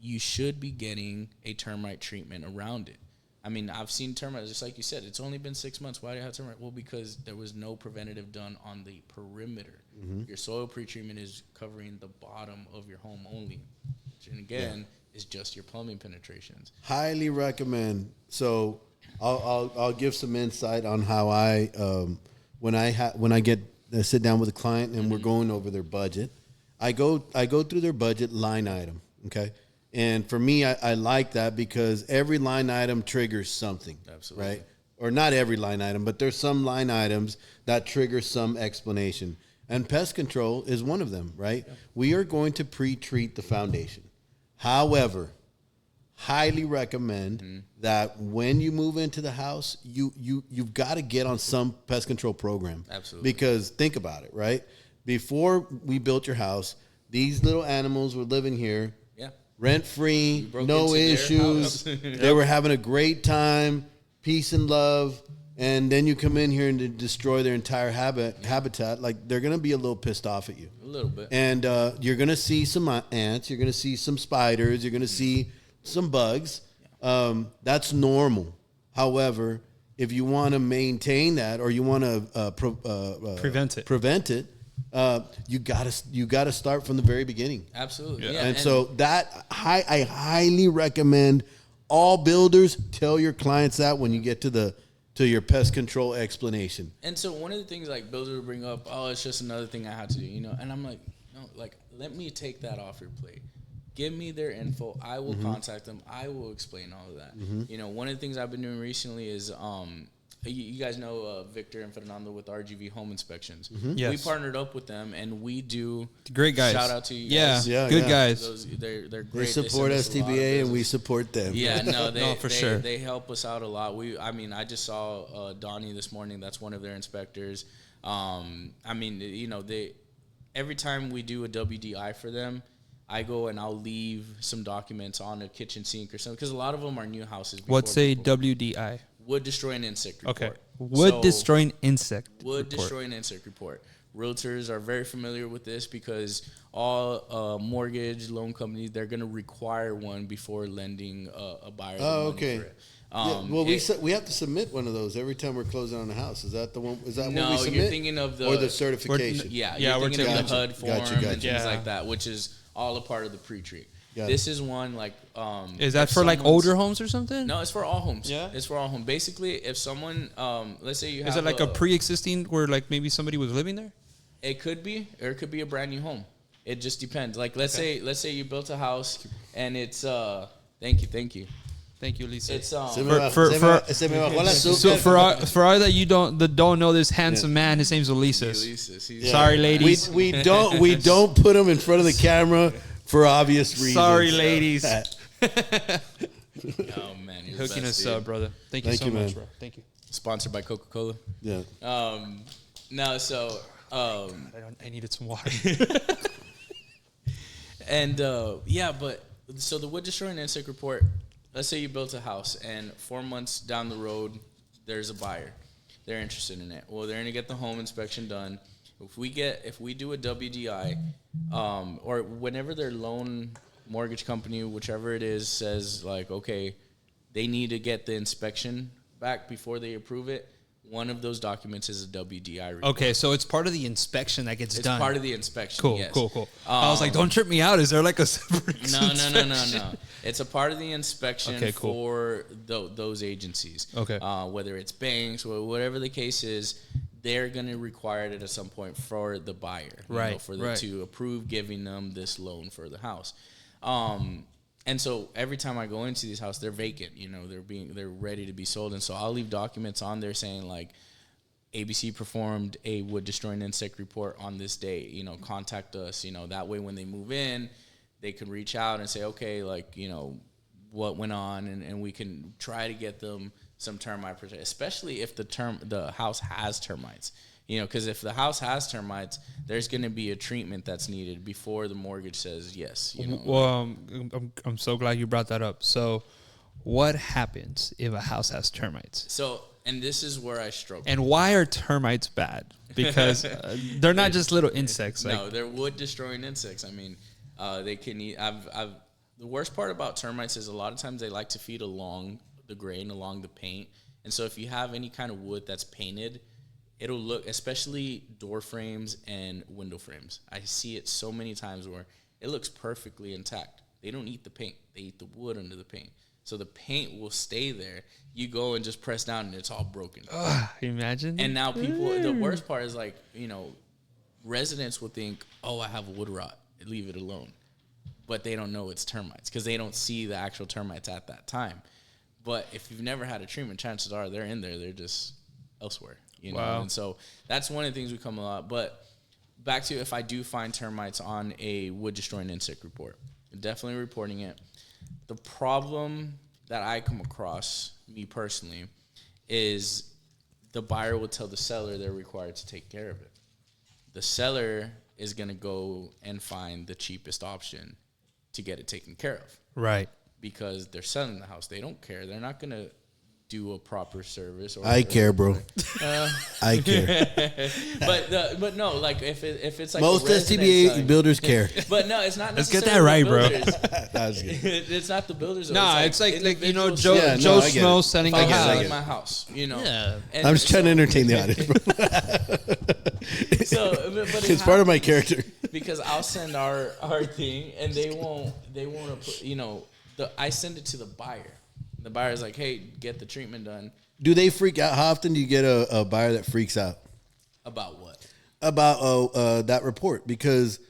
you should be getting a termite treatment around it. I mean, I've seen termites, just like you said, it's only been 6 months. Why do you have termite? Well, because there was no preventative done on the perimeter. Your soil pre-treatment is covering the bottom of your home only. And again, is just your plumbing penetrations. Highly recommend. So I'll give some insight on how I when I get sit down with a client and we're going over their budget. I go through their budget line item. Okay. And for me, I like that because every line item triggers something. Absolutely. Right? Or not every line item, but there's some line items that trigger some explanation. And pest control is one of them, right? Yeah. We are going to pre-treat the foundation. However, highly recommend that when you move into the house, you've got to get on some pest control program. Absolutely. Because think about it, right? Before we built your house, these little animals were living here. Rent-free, no issues. They were having a great time, peace and love. And then you come in here and destroy their entire habitat. Like, they're going to be a little pissed off at you. A little bit. And you're going to see some ants. You're going to see some spiders. You're going to see some bugs. That's normal. However, if you want to maintain that or you want to prevent it, you gotta start from the very beginning. Absolutely. Yeah. And so that I highly recommend all builders tell your clients that when you get to your pest control explanation. And so one of the things like builders will bring up, it's just another thing I have to do, and I'm like, no, like, let me take that off your plate. Give me their info. I will contact them. I will explain all of that. One of the things I've been doing recently is you guys know Victor and Fernando with RGV Home Inspections. Yes. We partnered up with them, and we do great guys. Shout out to you guys. Yeah, good guys. They're great. They support STBA, and we support them. Yeah, no, sure. They help us out a lot. I just saw Donnie this morning. That's one of their inspectors. Every time we do a WDI for them, I go and I'll leave some documents on a kitchen sink or something because a lot of them are new houses. What's a WDI? Wood destroying insect report. Okay. Wood destroying insect report. Realtors are very familiar with this because all mortgage loan companies, they're going to require one before lending a buyer the money for it. Well, we have to submit one of those every time we're closing on a house. Is that the one? Is that what we submit? No, you're thinking of the certification. You're thinking of the HUD form and things like that, which is all a part of the pre-treat. This is one like. Is that for like older homes or something? No, it's for all homes. Yeah, it's for all homes. Basically, if someone, let's say you have, is it like a pre-existing where like maybe somebody was living there? It could be, or it could be a brand new home. It just depends. Like let's say you built a house and it's thank you. Thank you, Lisa. It's so for all that you don't know this handsome man, his name's Ulises. Sorry, ladies. We don't put him in front of the camera for obvious reasons. Sorry, ladies. Oh man, you're hooking us up, brother. Thank you so much, bro. Thank you. Sponsored by Coca-Cola. Yeah. I needed some water. And but so the wood destroying insect report. Let's say you built a house and 4 months down the road, there's a buyer. They're interested in it. Well, they're going to get the home inspection done. If we do a WDI, or whenever their loan mortgage company, whichever it is, says like, okay, they need to get the inspection back before they approve it. One of those documents is a WDI report. Okay, so it's part of the inspection that gets done. It's part of the inspection. Cool, yes. cool. I was like, don't trip me out. Is there like a separate No. It's a part of the inspection cool. for those agencies. Okay. Whether it's banks or whatever the case is, they're going to require it at some point for the buyer. Right. For them to approve giving them this loan for the house. And so every time I go into these houses, they're vacant. They're ready to be sold, and so I'll leave documents on there saying like, ABC performed a wood destroying insect report on this day. Contact us. That way when they move in, they can reach out and say, okay, like what went on, and we can try to get them some termite protection, especially if the house has termites. Because if the house has termites, there's going to be a treatment that's needed before the mortgage says yes. Well, I'm so glad you brought that up. So, what happens if a house has termites? So, and this is where I struggle. And why are termites bad? Because they're not just little insects. No, they're wood destroying insects. I mean, they can eat. The worst part about termites is a lot of times they like to feed along the grain, along the paint. And so, if you have any kind of wood that's painted, it'll look, especially door frames and window frames. I see it so many times where it looks perfectly intact. They don't eat the paint. They eat the wood under the paint. So the paint will stay there. You go and just press down and it's all broken. Imagine. And now people, the worst part is like, residents will think, oh, I have wood rot. Leave it alone. But they don't know it's termites because they don't see the actual termites at that time. But if you've never had a treatment, chances are they're in there. They're just elsewhere. Wow. And so that's one of the things we come a lot. But back to if I do find termites on a wood destroying insect report, definitely reporting it. The problem that I come across, me personally, is the buyer will tell the seller they're required to take care of it. The seller is going to go and find the cheapest option to get it taken care of. Right. Because they're selling the house. They don't care. They're not going to do a proper service. I care, bro. I care. But no, like if it's like most STBA builders care. But no, it's not. Let's get that right, bro. It's not the builders. Nah, it's like Joe Schmo selling a a house. house. My house, Yeah. And I'm just trying to entertain the audience, bro. But It's part of my character. Because I'll send our thing, and they won't. I send it to the buyer. The buyer's like, hey, get the treatment done. Do they freak out? How often do you get a buyer that freaks out? About what? About that report. Because,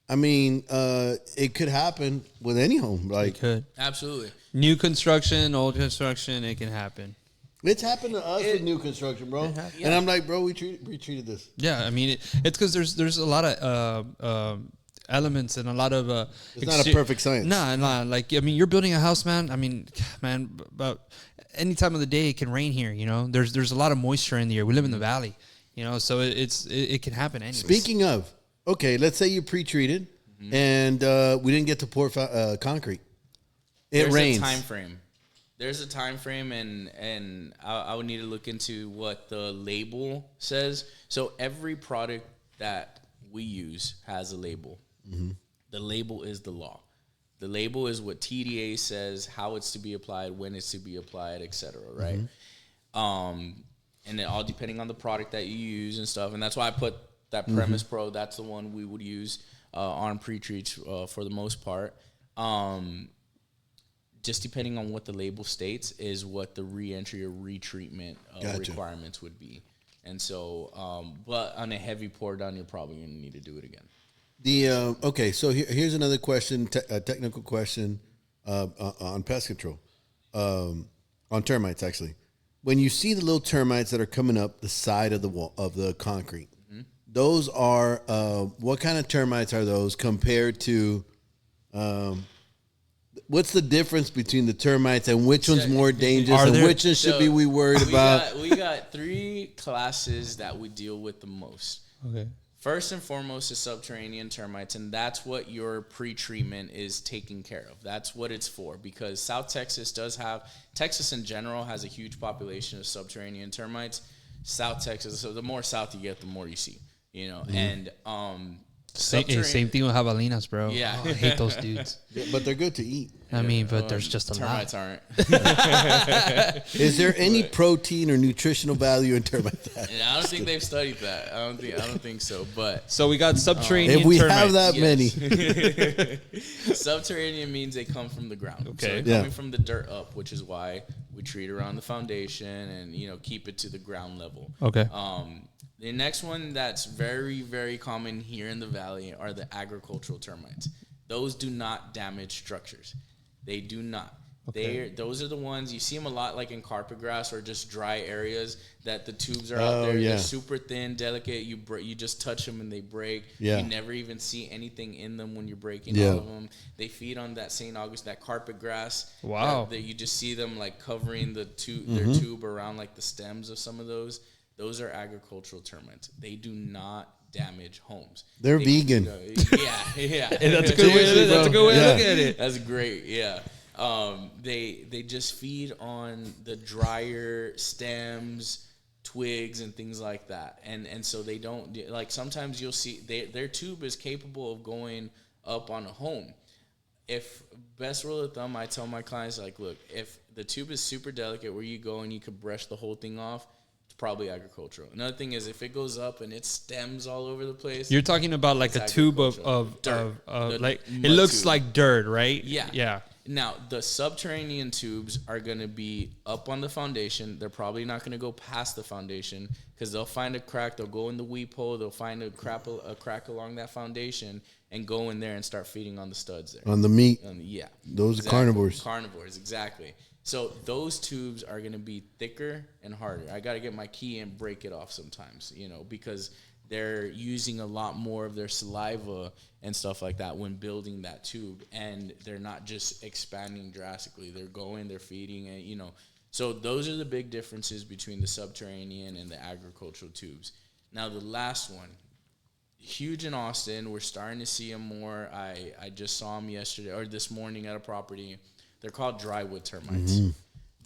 I mean, it could happen with any home. Like, It could. Absolutely. New construction, old construction, it can happen. It's happened to us with new construction, bro. Yeah. And I'm like, bro, we treated this. Yeah, I mean, it's because there's a lot of elements and a lot of it's not a perfect science. Nah. Like, I mean, you're building a house, man. I mean, about any time of the day it can rain here. There's a lot of moisture in the air. We live in the valley, so it can happen anyways. Speaking of, okay, let's say you pre-treated and we didn't get to pour concrete. There's rains. There's a time frame, and I would need to look into what the label says. So every product that we use has a label. Mm-hmm. The label is the law. The label is what TDA says, how it's to be applied, when it's to be applied, etc. Right? Mm-hmm. And it all depending on the product that you use and stuff. And that's why I put that Premise Pro. That's the one we would use on pre-treats for the most part. Just depending on what the label states is what the re-entry or retreatment requirements would be. And so, but on a heavy pour down, you're probably going to need to do it again. Okay, so here's another question, a technical question on pest control, on termites actually. When you see the little termites that are coming up the side of the wall of the concrete, those are what kind of termites are those compared to? What's the difference between the termites and which one's more dangerous and which one should be we worried about? We got 3 classes that we deal with the most. Okay. First and foremost is subterranean termites, and that's what your pre-treatment is taking care of. That's what it's for, because South Texas Texas in general has a huge population of subterranean termites. South Texas, so the more south you get, the more you see, and Same thing with javelinas, bro. Yeah. Oh, I hate those dudes. Yeah, but they're good to eat. I mean, but there's just a termites lot. aren't. Is there any protein or nutritional value in termite? Yeah, I don't think they've studied that. I don't think so. But So we got subterranean If we termites. have that Yes. many, Subterranean means they come from the ground. Okay. So they're Yeah. coming from the dirt up, which is why we treat around the foundation and keep it to the ground level. Okay. The next one that's very, very common here in the valley are the agricultural termites. Those do not damage structures. They do not. Okay. Those are the ones you see them a lot, like in carpet grass or just dry areas that the tubes are Oh, out there. yeah. They're super thin, delicate. You just touch them and they break. Yeah. You never even see anything in them when you're breaking Yeah. all of them. They feed on that St. August, that carpet grass. Wow. That you just see them like covering the Mm-hmm. their tube around like the stems of some of those. Those are agricultural termites. They do not damage homes. They're They vegan. Yeah. That's a good way. Seriously, That's a bro. good way to Yeah. look at it. That's great. Yeah. They just feed on the drier stems, twigs, and things like that. And so they don't, like, sometimes you'll see their tube is capable of going up on a home. If best rule of thumb, I tell my clients, like, look, if the tube is super delicate where you go and you could brush the whole thing off, it's probably agricultural. Another thing is if it goes up and it stems all over the place. You're talking about like a It's tube of agricultural. Dirt. The like it mud looks tube. like dirt, right? Yeah. Yeah. Now, the subterranean tubes are going to be up on the foundation. They're probably not going to go past the foundation because they'll find a crack. They'll go in the weep hole. They'll find a crack along that foundation and go in there and start feeding on the studs there. on the meat, Yeah. those are carnivores. Carnivores, exactly. So those tubes are going to be thicker and harder. I got to get my key and break it off sometimes, because they're using a lot more of their saliva and stuff like that when building that tube, and they're not just expanding drastically. They're going, they're feeding it, So those are the big differences between the subterranean and the agricultural tubes. Now the last one, huge in Austin. We're starting to see them more. I just saw them yesterday or this morning at a property. They're called drywood termites.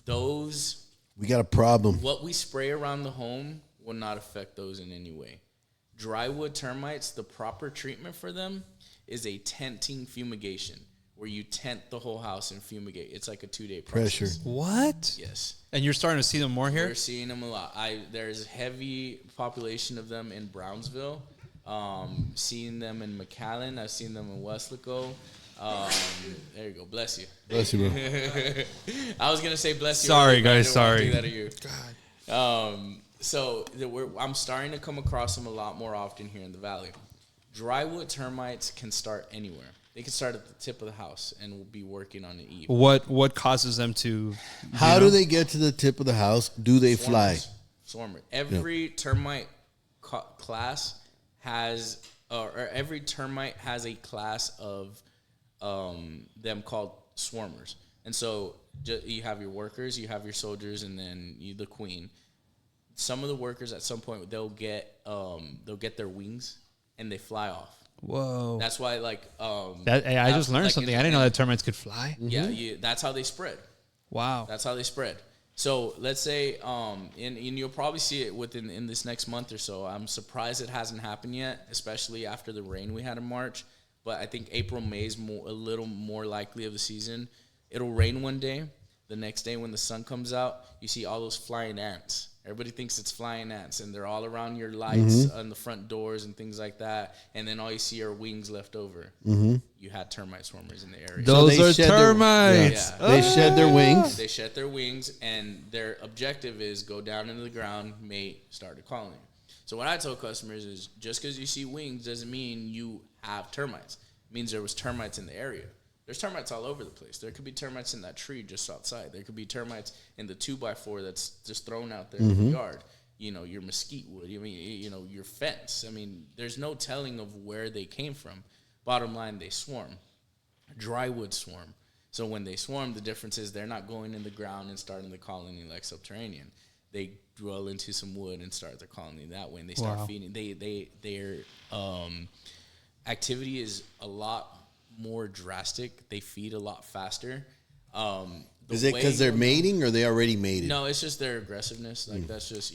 Those, We got a problem. what we spray around the home will not affect those in any way. Drywood termites, the proper treatment for them is a tenting fumigation, where you tent the whole house and fumigate. It's like a 2-day process. Pressure. What? Yes. And you're starting to see them more here? We're seeing them a lot. There's heavy population of them in Brownsville. Seeing them in McAllen. I've seen them in Westlaco. There you go. Bless you. Bless you, bro. I was gonna say bless you. Sorry, earlier, but I guys, didn't wanna sorry. do that to you. God. So I'm starting to come across them a lot more often here in the valley. Drywood termites can start anywhere. They can start at the tip of the house and will be working on the eave. What causes them to? How do they get to the tip of the house? Do they fly? Swarmer. Every termite class has, or every termite has a class of them called swarmers. And so you have your workers, you have your soldiers, and then the queen. Some of the workers at some point they'll get their wings and they fly off. Whoa. That's why I just learned something. I didn't know that termites could fly. Yeah, that's how they spread. Wow. That's how they spread. So let's say, and you'll probably see it in this next month or so. I'm surprised it hasn't happened yet, especially after the rain we had in March. But I think April, May is a little more likely of the season. It'll rain one day. The next day when the sun comes out, you see all those flying ants. Everybody thinks it's flying ants, and they're all around your lights on the front doors and things like that. And then all you see are wings left over. You had termite swarmers in the area. Those they are shed their- termites. Yeah. They shed their wings. They shed their wings, and their objective is go down into the ground, mate, start a colony. So what I tell customers is just because you see wings doesn't mean you have termites. It means there was termites in the area. There's termites all over the place. There could be termites in that tree just outside. There could be termites in the 2x4 that's just thrown out there in the yard. Your mesquite wood. Your fence. I mean, there's no telling of where they came from. Bottom line, they swarm. Drywood swarm. So when they swarm, the difference is they're not going in the ground and starting the colony like subterranean. They dwell into some wood and start their colony that way, and they start feeding. Their activity is a lot more drastic. They feed a lot faster. Is it because they're mating or they already mated? No, it's just their aggressiveness. Like that's just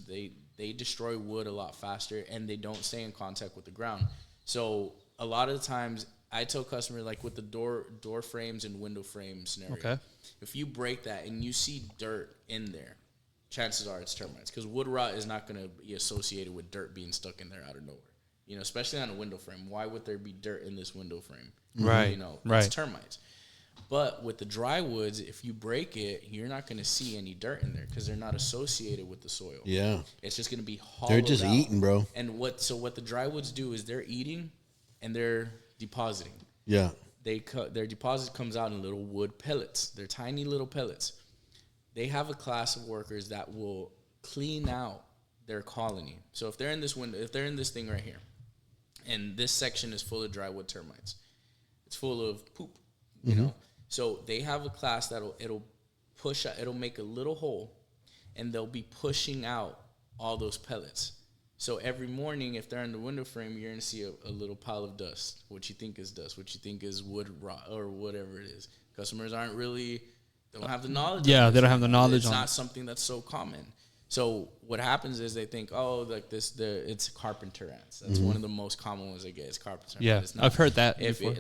they they destroy wood a lot faster, and they don't stay in contact with the ground. So a lot of the times, I tell customers, like with the door frames and window frame scenario, Okay. if you break that and you see dirt in there, chances are it's termites, because wood rot is not going to be associated with dirt being stuck in there out of nowhere. You know, especially on a window frame. Why would there be dirt in this window frame? Right. You know, Right. it's termites. But with the dry woods, if you break it, you're not going to see any dirt in there because they're not associated with the soil. Yeah. It's just going to be hollowed They're just out. eating, bro. And what the dry woods do is they're eating and they're depositing. Yeah. Their deposit comes out in little wood pellets. They're tiny little pellets. They have a class of workers that will clean out their colony. So if they're in this window, if they're in this thing right here, and this section is full of dry wood termites, it's full of poop, you know. So they have a class it'll make a little hole, and they'll be pushing out all those pellets. So every morning, if they're in the window frame, you're gonna see a little pile of dust. What you think is dust? What you think is wood rot or whatever it is. Customers they don't have the knowledge. Yeah, of they don't have the knowledge It's on not it. something that's so common. So what happens is they think, oh, like it's carpenter ants. That's one of the most common ones they get is carpenter ants. Yeah, It's not. I've heard that before.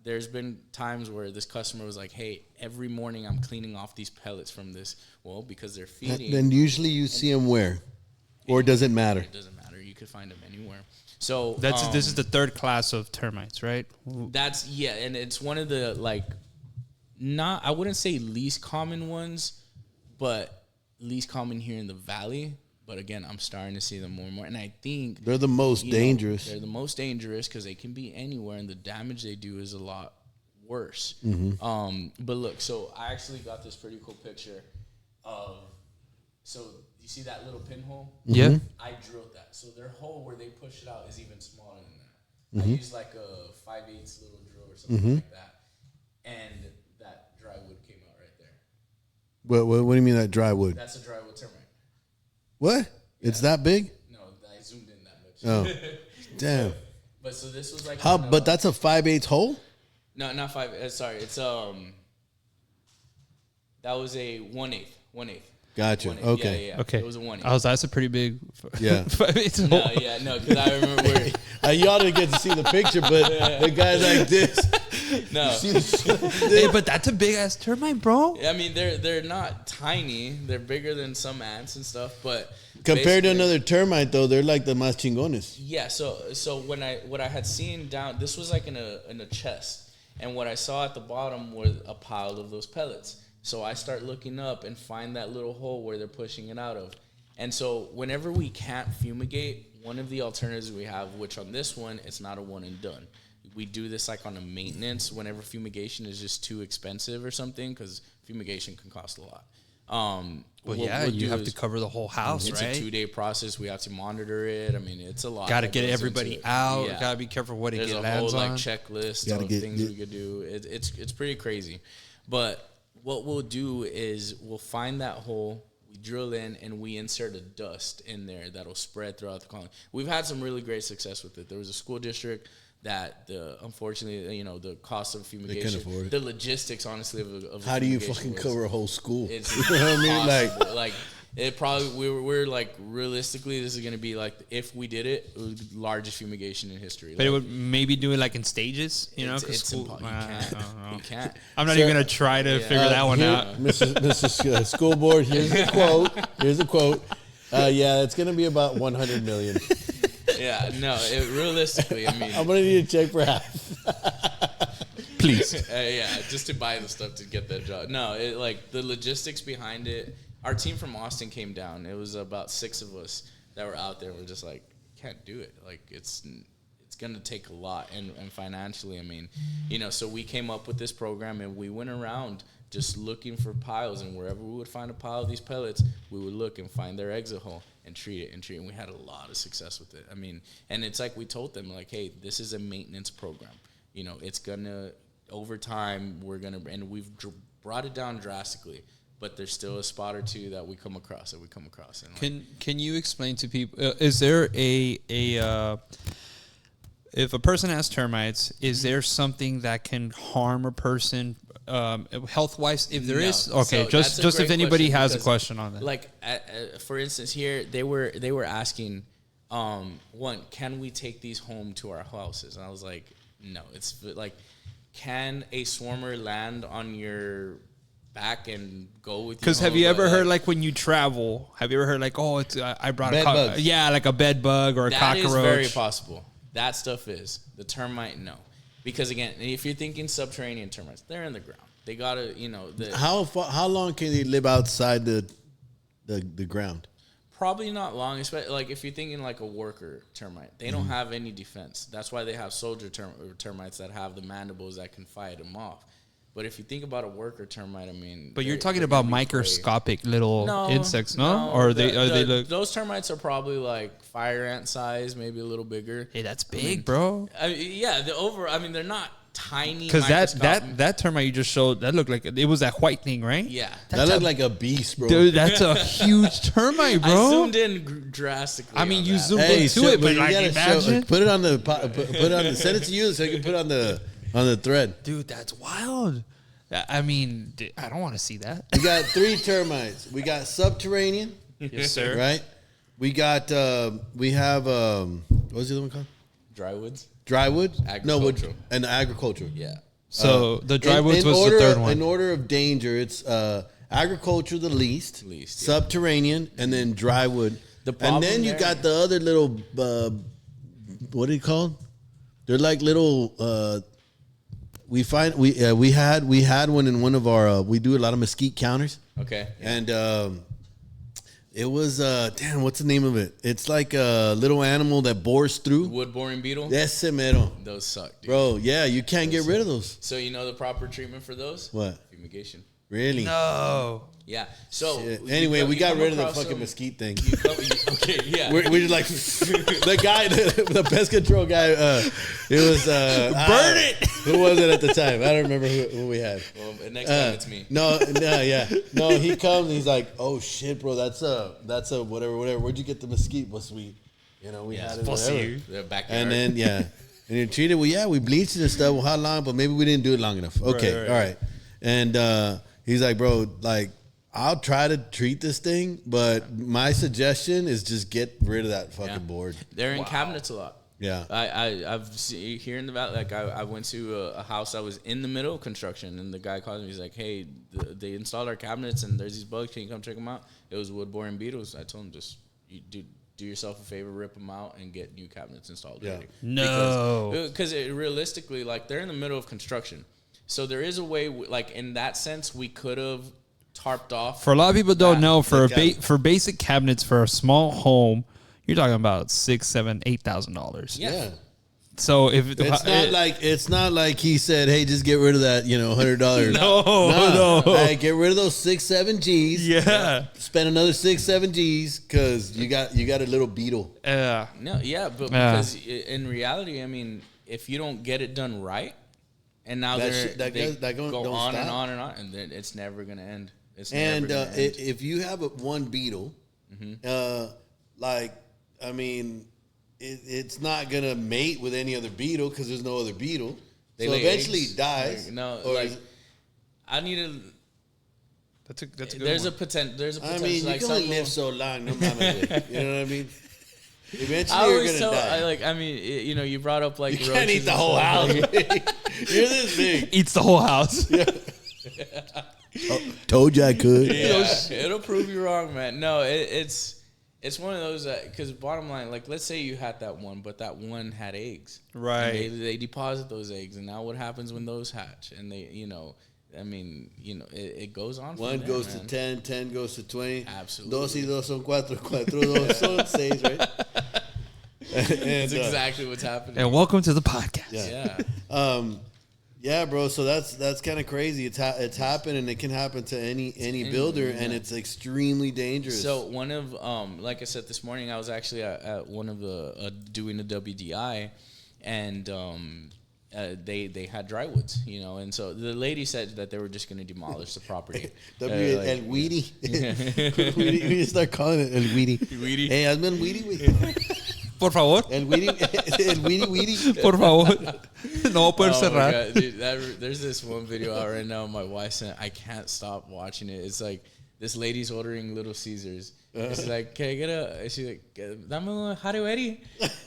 There's been times where this customer was like, hey, every morning I'm cleaning off these pellets from this. Well, because they're feeding. Then usually you see them where? Or does it matter? It doesn't matter. You could find them anywhere. So This is the third class of termites, right? that's, yeah, and it's one of the, I wouldn't say least common ones, but least common here in the valley. But again, I'm starting to see them more and more. And I think They're the most dangerous. They're the most dangerous because they can be anywhere, and the damage they do is a lot worse. But look, so I actually got this pretty cool picture of, so you see that little pinhole? Yeah. I drilled that. So their hole where they push it out is even smaller than that. I used like a 5/8 little drill or something like that. And that dry wood came out right there. What do you mean that dry wood? That's a dry wood termite. What? It's that big? No, I zoomed in that much. Oh, damn. But so this was like How? But that's a 5/8 hole? no, not 5. Sorry, it's that was a 1/8. 1/8. Gotcha. 1/8. Okay. Yeah. Okay. It was a 1/8. That's a pretty big. Yeah. No, because I remember where. Y'all didn't get to see the picture, but the guy's like this. No, Hey, but that's a big ass termite, bro. I mean they're not tiny. They're bigger than some ants and stuff, but Compared to basically- another termite, though, they're like the más chingones. Yeah, so what I had seen down, this was like in a chest, and what I saw at the bottom was a pile of those pellets. So I start looking up and find that little hole where they're pushing it out of. And so whenever we can't fumigate, one of the alternatives we have, which on this one, it's not a one and done. We do this like on a maintenance whenever fumigation is just too expensive or something, because fumigation can cost a lot. Well, What yeah, we'll you do have is- to cover the whole house, It's right? a 2-day process. We have to monitor it. I mean, it's a lot. Got to that get goes everybody into it. out. Yeah. Got to be careful what There's it a lands whole on. like checklist Gotta of get- things we could do. It's pretty crazy. But what we'll do is we'll find that hole, we drill in, and we insert a dust in there that'll spread throughout the colony. We've had some really great success with it. There was a school district that unfortunately, the cost of fumigation, afford it. the logistics, honestly, of How do you fumigation fucking was- cover a whole school? It's You know what I mean? impossible. Like it probably we're like realistically this is gonna be like if we did it would be the largest fumigation in history. But it Like, would maybe do it like in stages, it's 'cause you can't. You can't. I'm not So- even gonna try to figure that one Here, out. Mrs. School Board, here's the quote. Here's a quote. Yeah, it's going to be about 100 million. Yeah, no. Realistically, I mean, I'm going to need a check for half. Please. yeah, just to buy the stuff to get that job. No, like the logistics behind it. Our team from Austin came down. It was about 6 of us that were out there. We're just like, can't do it. Like it's gonna take a lot, and financially, I mean, so we came up with this program, and we went around just looking for piles, and wherever we would find a pile of these pellets, we would look and find their exit hole and treat it, and we had a lot of success with it. I mean, and it's like we told them, like, hey, this is a maintenance program. It's gonna, over time, and we've brought it down drastically, but there's still a spot or two that we come across. And Can you explain to people? Is there if a person has termites, is there something that can harm a person health wise, if there No. is? Okay, So just that's a if great anybody question has a because, question on that. Like, for instance, here they were asking, one, can we take these home to our houses? And I was like, no. It's like, can a swarmer land on your back and go with you? Because have you ever heard like when you travel? Have you ever heard like, oh, it's I brought Bed a bugs. yeah, like a bed bug or a that cockroach? is very possible. That stuff is the termite. No, because again, if you're thinking subterranean termites, they're in the ground. They gotta, How long can they live outside the ground? probably not long. Especially like if you're thinking like a worker termite, they don't have any defense. That's why they have soldier termites that have the mandibles that can fight them off. But if you think about a worker termite, I mean, But you're talking about microscopic little insects, no? Or they look? Those termites are probably like fire ant size, maybe a little bigger. Hey, that's big, bro. They're not tiny. Because that termite you just showed, that looked like it was that white thing, right? Yeah. That looked like a beast, bro. Dude, that's a huge termite, bro. I zoomed in drastically. I mean, on you that. zoomed into it, but you like, gotta imagine. put it on the put it on the send it to you so you can put it on the thread. Dude, that's wild. I mean, I don't want to see that. We got 3 termites. We got subterranean, Yes, sir. right? We got we have what was the other one called? Drywoods. Drywood? No, wood Agricultural. and agricultural. Yeah. So the drywoods was order, the third one. In order of danger, it's agriculture the least, Yeah. subterranean, and then drywood. The And then problem you there- got the other little what are you called? They're like little we had one in one of our we do a lot of mesquite counters. Okay. And it was what's the name of it? It's like a little animal that bores through. Wood boring beetle. Ese mero. Those suck, dude. Bro, yeah, you can't get rid of those. So you know the proper treatment for those? What? Fumigation. Really? No. Yeah. So Shit. you Anyway, come- we you got come rid of the across fucking some- mesquite thing. Okay. Yeah. We're just like the guy, the pest control guy. It was Burn it. Who was it at the time? I don't remember who we had. Well, next time it's me. No, yeah, no. He comes. And he's like, "Oh shit, bro, that's a whatever. Where'd you get the mesquite? Well, we had it. Whatever. The backyard. And then and you treated. Well, yeah, we bleached it and stuff. Well, how long? But maybe we didn't do it long enough. Okay, Right. all right. And he's like, bro, like, I'll try to treat this thing, but my suggestion is just get rid of that fucking board. They're in cabinets a lot. Yeah. I've seen here in the valley. Like I went to a house that was in the middle of construction, and the guy called me. He's like, "Hey, they installed our cabinets, and there's these bugs. Can you come check them out?" It was wood boring beetles. I told him, just do yourself a favor, rip them out, and get new cabinets installed. Yeah. Already. No. Because realistically, like they're in the middle of construction, so there is a way. Like in that sense, we could have tarped off. For a lot of people don't know, for the for basic cabinets for a small home, you're talking about $6,000, $7,000, $8,000. Yeah. So if It's not like he said, "Hey, just get rid of that, $100." no. Hey, get rid of those 6-7 G's. Yeah. Spend another 6-7 G's because you got a little beetle. No, yeah, but Yeah. because in reality, I mean, if you don't get it done right, and now they don't go on stop. and on and on, and then it's never gonna end. It's And never gonna end. if you have one beetle, I mean, it's not gonna mate with any other beetle because there's no other beetle. They So lay eventually eggs. it dies. Like, no, or like is it- I need to. that's a good There's one. a potential. There's a I potential. mean, you like can only some live so long, no matter what. You know what I mean? Eventually, I you're always gonna tell. die. You brought up like You can't roaches eat the and whole stuff. house. You're this big. Eats the whole house. Told you I could. Yeah, it'll prove you wrong, man. No, it's one of those because bottom line, like let's say you had that one, but that one had eggs, Right. And they deposit those eggs, and now what happens when those hatch? And they, it goes on. From One there, goes man. to 10, 10 goes to 20. Absolutely. Dos y dos son cuatro, cuatro dos son seis, right? That's exactly what's happening. And welcome to the podcast. Yeah. Yeah, bro. So that's kind of crazy. It's happened, and it can happen to any builder, and it's extremely dangerous. So one of like I said this morning, I was actually at one of the doing a WDI, and they had drywoods, and so the lady said that they were just going to demolish the property. El Weedy. We start calling it El Weedy. Weedy. Hey, hazme el Weedy, güey. Por favor. El Weedy. El Weedy Weedy. Por favor. No puedo Oh my cerrar. God, dude, there's this one video out right now my wife sent. I can't stop watching it. It's like this lady's ordering Little Caesars. She's like, can I get a? She's like, dame un Hardy Whitey.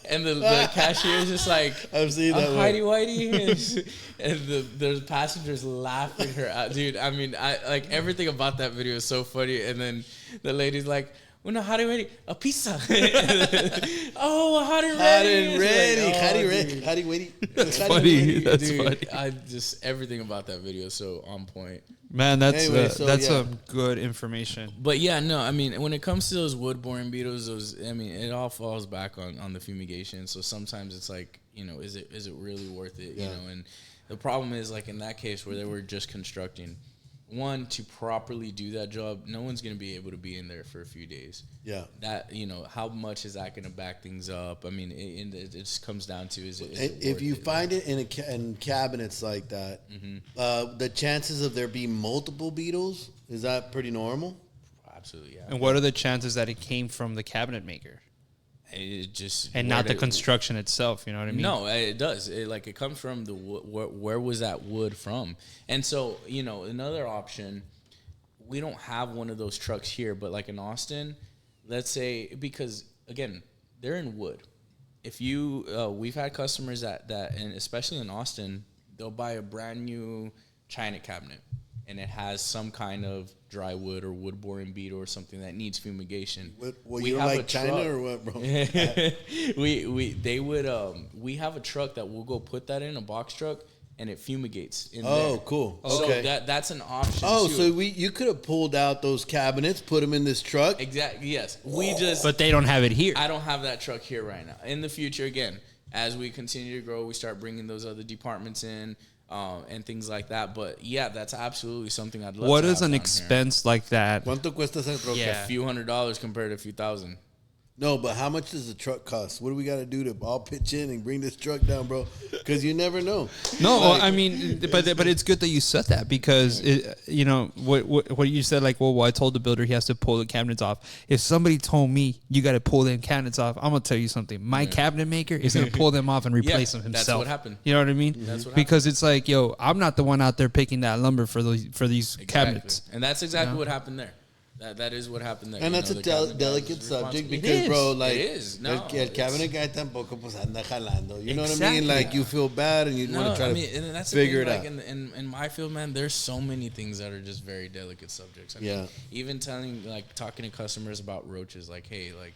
And the cashier's just like, I've seen that one. Hardy Whitey. And the passengers laughing her out. Dude, I mean, I like everything about that video is so funny. And then the lady's like, una Hardy Whitey, a pizza. Oh, a Hardy Ready. Hardy Whitey. That's funny. That's Dude, funny. I just everything about that video is so on point. Man, that's Anyway, so, that's yeah. some good information. But yeah, no, I mean, when it comes to those wood-borne beetles, it all falls back on the fumigation. So sometimes it's like, is it really worth it? Yeah. And the problem is, like in that case where they were just constructing, one, to properly do that job, no one's going to be able to be in there for a few days. Yeah. That, how much is that going to back things up? I mean, it just comes down to, is it If worth you it? find it in cabinets like that, the chances of there being multiple beetles, is that pretty normal? Absolutely, yeah. And what are the chances that it came from the cabinet maker It just and not the construction itself? You know what I mean? No, it does. It comes from the where was that wood from? And so, another option, we don't have one of those trucks here, but like in Austin, let's say, because again, they're in wood. If you, we've had customers that, and especially in Austin, they'll buy a brand new china cabinet and it has some kind of dry wood or wood-borne beetle or something that needs fumigation. Well, you don't like China or what, bro? We have a truck that we'll go put that in a box truck and it fumigates in there. Oh, cool. So Okay. that's an option. Oh, too. so you could have pulled out those cabinets, put them in this truck. Exactly. Yes, we just. But they don't have it here. I don't have that truck here right now. In the future, again, as we continue to grow, we start bringing those other departments in and things like that. But yeah, that's absolutely something I'd love. What to is have an down expense like that? ¿Cuánto cuesta esa troca? here. Yeah. A few $100s compared to a few thousand. No, but how much does the truck cost? What do we got to do to all pitch in and bring this truck down, bro? Because you never know. No, Like- I mean, but it's good that you said that because what you said, like, well, I told the builder he has to pull the cabinets off. If somebody told me you got to pull them cabinets off, I'm gonna tell you something. My cabinet maker is gonna pull them off and replace them that's himself. what happened. You know what I mean? That's what because it's like, yo, I'm not the one out there picking that lumber for these Exactly. cabinets. And that's exactly what happened there. That is what happened there. And that's a the cabinet guy delicate was subject responsible. because, is. bro, like, It is. No, el it's- cabinet guy tampoco pues anda jalando. You know what I Exactly. mean? Like, you feel bad and you want to try and that's to the figure thing, it like, out. In my field, man, there's so many things that are just very delicate subjects. I mean, Yeah. even talking to customers about roaches, like, hey, like,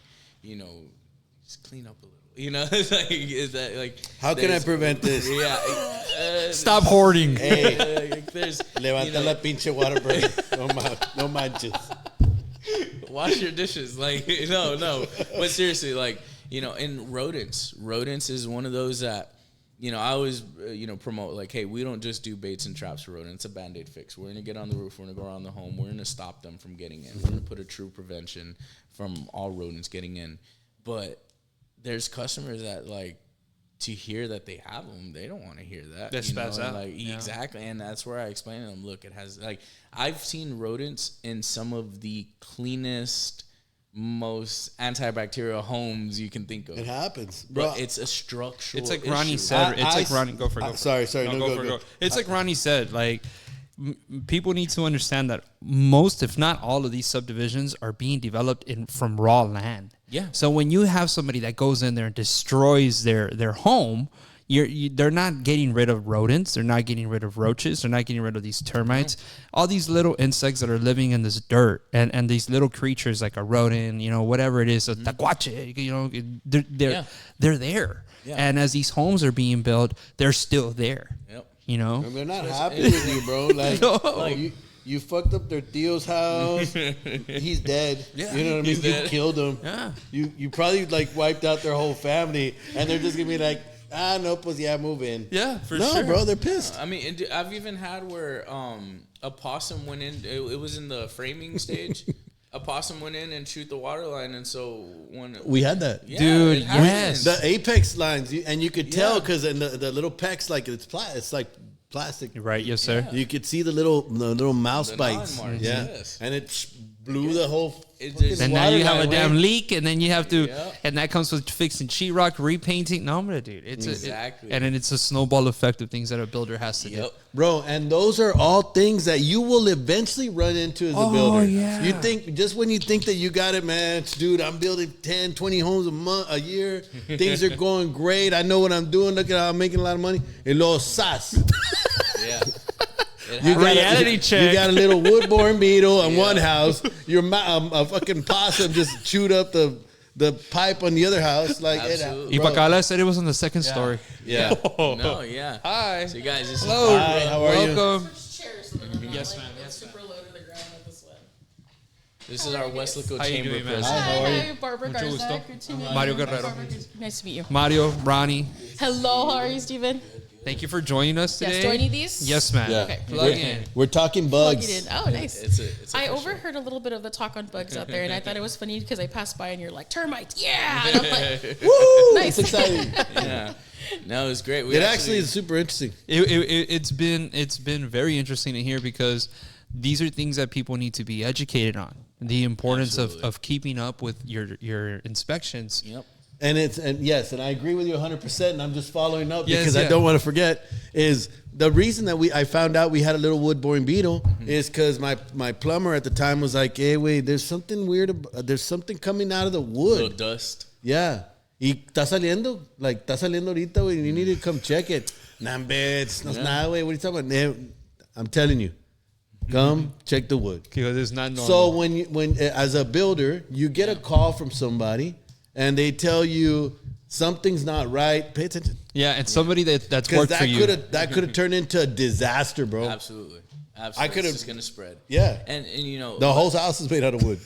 just clean up a little. It's like, is that like? How can I there's- prevent this? Yeah. Stop hoarding. Hey, There's levanta la pinche water break. No manches. wash your dishes. Like, no. But seriously, like, in rodents is one of those that, I always, promote, like, hey, we don't just do baits and traps for rodents. It's a Band-Aid fix. We're going to get on the roof. We're going to go around the home. We're going to stop them from getting in. We're going to put a true prevention from all rodents getting in. But there's customers that, like, to hear that they have them, they don't want to hear that. They spaz out. Like, Yeah. exactly. And that's where I explain to them, look, it has, like, I've seen rodents in some of the cleanest, most antibacterial homes you can think of. It happens, bro. But it's a structural It's like Ronnie issue. said. It's like I- Ronnie. Go for it. Go for it. Sorry. No, go. It's like Ronnie said. Like people need to understand that most, if not all, of these subdivisions are being developed from raw land. Yeah. So when you have somebody that goes in there and destroys their home, they're not getting rid of rodents. They're not getting rid of roaches. They're not getting rid of these termites. All these little insects that are living in this dirt and these little creatures like a rodent, whatever it is, a tacuache, they're there. Yeah. And as these homes are being built, they're still there. Yep. And they're not happy with you, bro. Like, No. you fucked up their Theo's house. He's dead. Yeah, You know what I mean? he's You dead. killed him. Yeah. You probably like wiped out their whole family, and they're just gonna be like, no, pues yeah, move in. Yeah, for No, sure. bro, they're pissed. I mean, I've even had where a possum went in. It was in the framing stage. A possum went in and shoot the water line, and so when We had that. yeah, Dude, it happens. yes. The apex lines, and you could tell Yeah. because in the little pecks, like it's like plastic. You're right, yes, sir. You could see the little mouse The bites. gnawing marks, Yeah, yes. and it blew the whole. And now you have a damn leak. leak, and then you have to, Yep. and that comes with fixing sheetrock, repainting. No, dude, it's Exactly. and then it's a snowball effect of things that a builder has to do. Yep. Bro, and those are all things that you will eventually run into as a builder. Yeah. You think, just when you think that you got it, man, dude, I'm building 10, 20 homes a year. Things are going great. I know what I'm doing. Look at how I'm making a lot of money. And los sas. Yeah. You got Reality check. You got a little woodborne beetle in one house. Your a fucking possum just chewed up the pipe on the other house. Like, Absolutely. Y Pacala said it was on the second story. yeah. No, yeah. Hi. So you guys, this Hello. is Hi, how are you? Welcome. Chairs so they're not Yes, like ma'am. Yes, super low to the ground with the sweat. this is our Westlaco How you chamber doing, man? president. Hi, how are you? Hi, Barbara Mucho Garza. gusto. Good to meet you. Mario Guerrero. Barbara, nice to meet you. Mario, Ronnie, Hello, how are you, Steven? thank you for joining us today. Yes, do I need these? Yes, ma'am. Yeah. Okay. Plug in. We're talking Plug bugs. it in. Oh, nice. It's I official. overheard a little bit of the talk on bugs out there, and I thought it was funny because I passed by and you're like, termites, yeah! And I'm like, Woo! Nice. It's exciting. Yeah. No, it's great. We It actually is super interesting. It's been very interesting to hear because these are things that people need to be educated on. The importance Absolutely. of keeping up with your inspections. Yep. And yes, and I agree with you 100%. And I'm just following up Yes, because I yeah. don't want to forget is the reason that I found out we had a little woodborne beetle is because my plumber at the time was like, hey, wait, there's something weird. There's something coming out of the wood. Little dust. Yeah. Y está saliendo ahorita, güey. You need to come check it. Nah, bitch. No, nada, güey. What are you talking about? I'm telling you. Come check the wood. Because it's not normal. So when as a builder, you get a call from somebody and they tell you something's not right, pay attention. yeah, and somebody that's Because worked for you. that could have turned into a disaster, bro. Absolutely. I could've- It's just gonna spread. Yeah. And you know The whole house is made out of wood.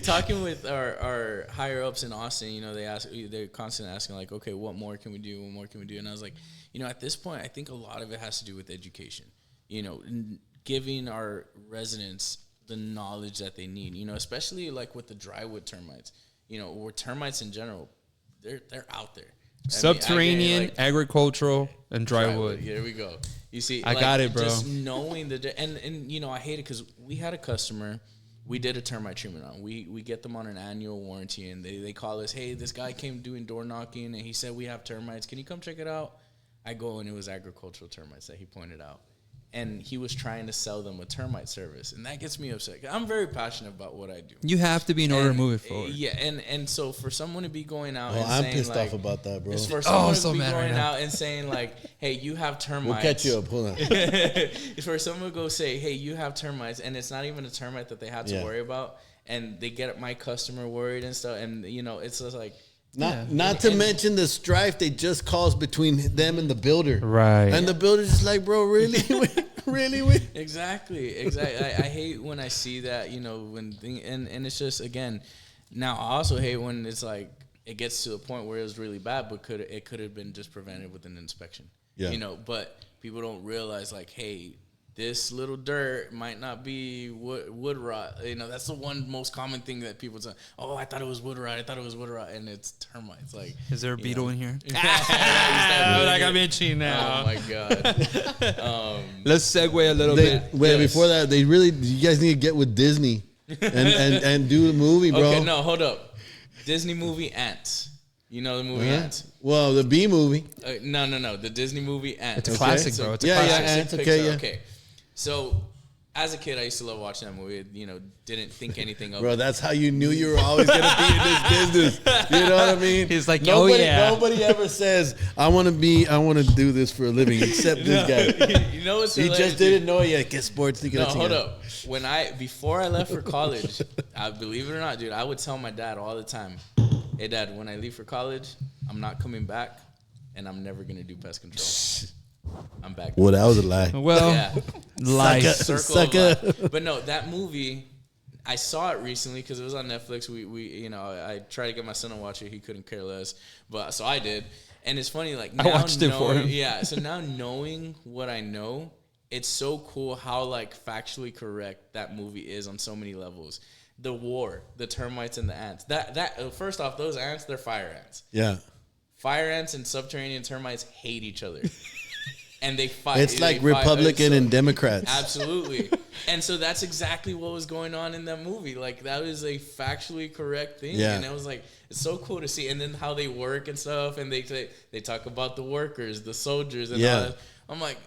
talking with our higher ups in Austin, you know, they're constantly asking like, okay, what more can we do? What more can we do? And I was like, you know, at this point, I think a lot of it has to do with education. You know, giving our residents the knowledge that they need. You know, especially like with the drywood termites. You know, or termites in general, they're out there. Subterranean, agricultural, and dry wood. Here we go. You see, I got it, bro. Just knowing and you know, I hate it because we had a customer. We did a termite treatment on. We get them on an annual warranty, and they call us. Hey, this guy came doing door knocking, and he said we have termites. Can you come check it out? I go, and it was agricultural termites that he pointed out. And he was trying to sell them a termite service, and that gets me upset. I'm very passionate about what I do. You have to be in order to And, move it forward. Yeah, and so for someone to be going out Oh, and I'm saying pissed like, off about that, bro. it's for someone so to be mad right going now. out and saying like, hey, you have termites. We'll catch you up. Hold on. It's for someone to go say, hey, you have termites, and it's not even a termite that they have to Yeah. worry about, and they get my customer worried and stuff, and you know, it's just like, Not to mention the strife they just caused between them and the builder. Right. And the builder's just like, bro, really? Really? exactly. I hate when I see that, you know, and it's just, again, now I also hate when it's like it gets to the point where it was really bad, but it could have been just prevented with an inspection. Yeah. You know, but people don't realize like, hey, this little dirt might not be wood rot. You know, that's the one most common thing that people say. Oh, I thought it was wood rot. And it's termites. Like, Is there a beetle in here? like I'm itching Oh my god. Let's segue a little bit. Before that, you guys need to get with Disney and do the movie, bro. Okay, no, hold up. Disney movie Ants. You know the movie Ants? Well, the B movie. No. The Disney movie Ants. It's a classic, bro. It's a Yeah, classic. yeah, Ants. Pixar, Okay, yeah. Okay. So, as a kid, I used to love watching that movie. You know, didn't think anything of Bro, it. that's how you knew you were always going to be in this business. You know what I mean? He's like, Nobody ever says, I want to do this for a living, except this guy. You know what's He hilarious, just didn't know yet. Get sports. No, hold up. Before I left for college, believe it or not, dude, I would tell my dad all the time, hey, Dad, when I leave for college, I'm not coming back, and I'm never going to do pest control. I'm back. Well, that was a lie. Well, Yeah. life. Circle of Sucker. life. But no, that movie, I saw it recently because it was on Netflix. We you know, I tried to get my son to watch it. He couldn't care less, but so I did. And it's funny, like I now watched it for him. Yeah, so now knowing what I know, it's so cool how like factually correct that movie is on so many levels. The war, the termites and the ants. That first off, those ants, they're fire ants. Yeah. Fire ants and subterranean termites hate each other. and they fight. It's like they fight. Republican and Democrats. Absolutely. And so that's exactly what was going on in that movie. Like, that was a factually correct thing. Yeah. And I was like, it's so cool to see. And then how they work and stuff. And they talk about the workers, the soldiers. And all that. I'm like,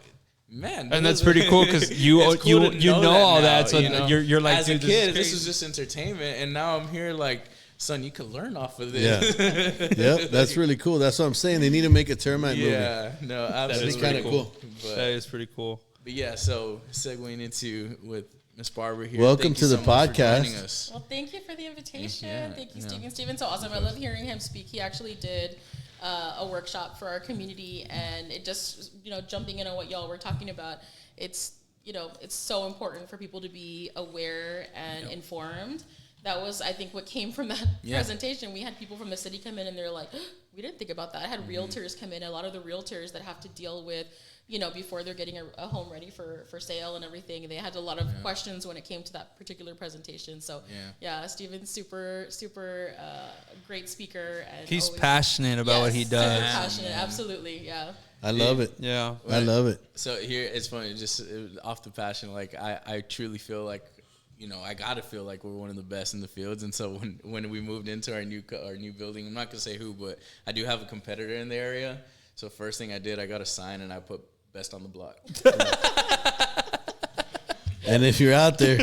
man. And that's pretty cool because you know all that. So you're like, as dude, a kid, this was just entertainment. And now I'm here like, son, you could learn off of this. Yeah. Yep, that's really cool. That's what I'm saying. They need to make a termite movie. Yeah, no, absolutely. That'd be kind of cool. But, that is pretty cool. But yeah, so segueing into with Miss Barbara here. Welcome thank to you the so much for podcast. joining us. Well, thank you for the invitation. Yeah, Thank you, Steven. So awesome. I love hearing him speak. He actually did a workshop for our community, and it just, jumping in on what y'all were talking about, it's so important for people to be aware and informed. That was, I think, what came from that presentation. We had people from the city come in, and they're like, we didn't think about that. I had realtors come in, a lot of the realtors that have to deal with, before they're getting a home ready for sale and everything. They had a lot of questions when it came to that particular presentation. So, Steven's super, super great speaker. And he's passionate about what he does. Super passionate, absolutely, yeah. I love it. Yeah. I love it. So here, it's funny, just off the passion, like, I truly feel like, I gotta feel like we're one of the best in the fields. And so when we moved into our new building, I'm not gonna say who, but I do have a competitor in the area. So first thing I did, I got a sign and I put best on the block. And if you're out there,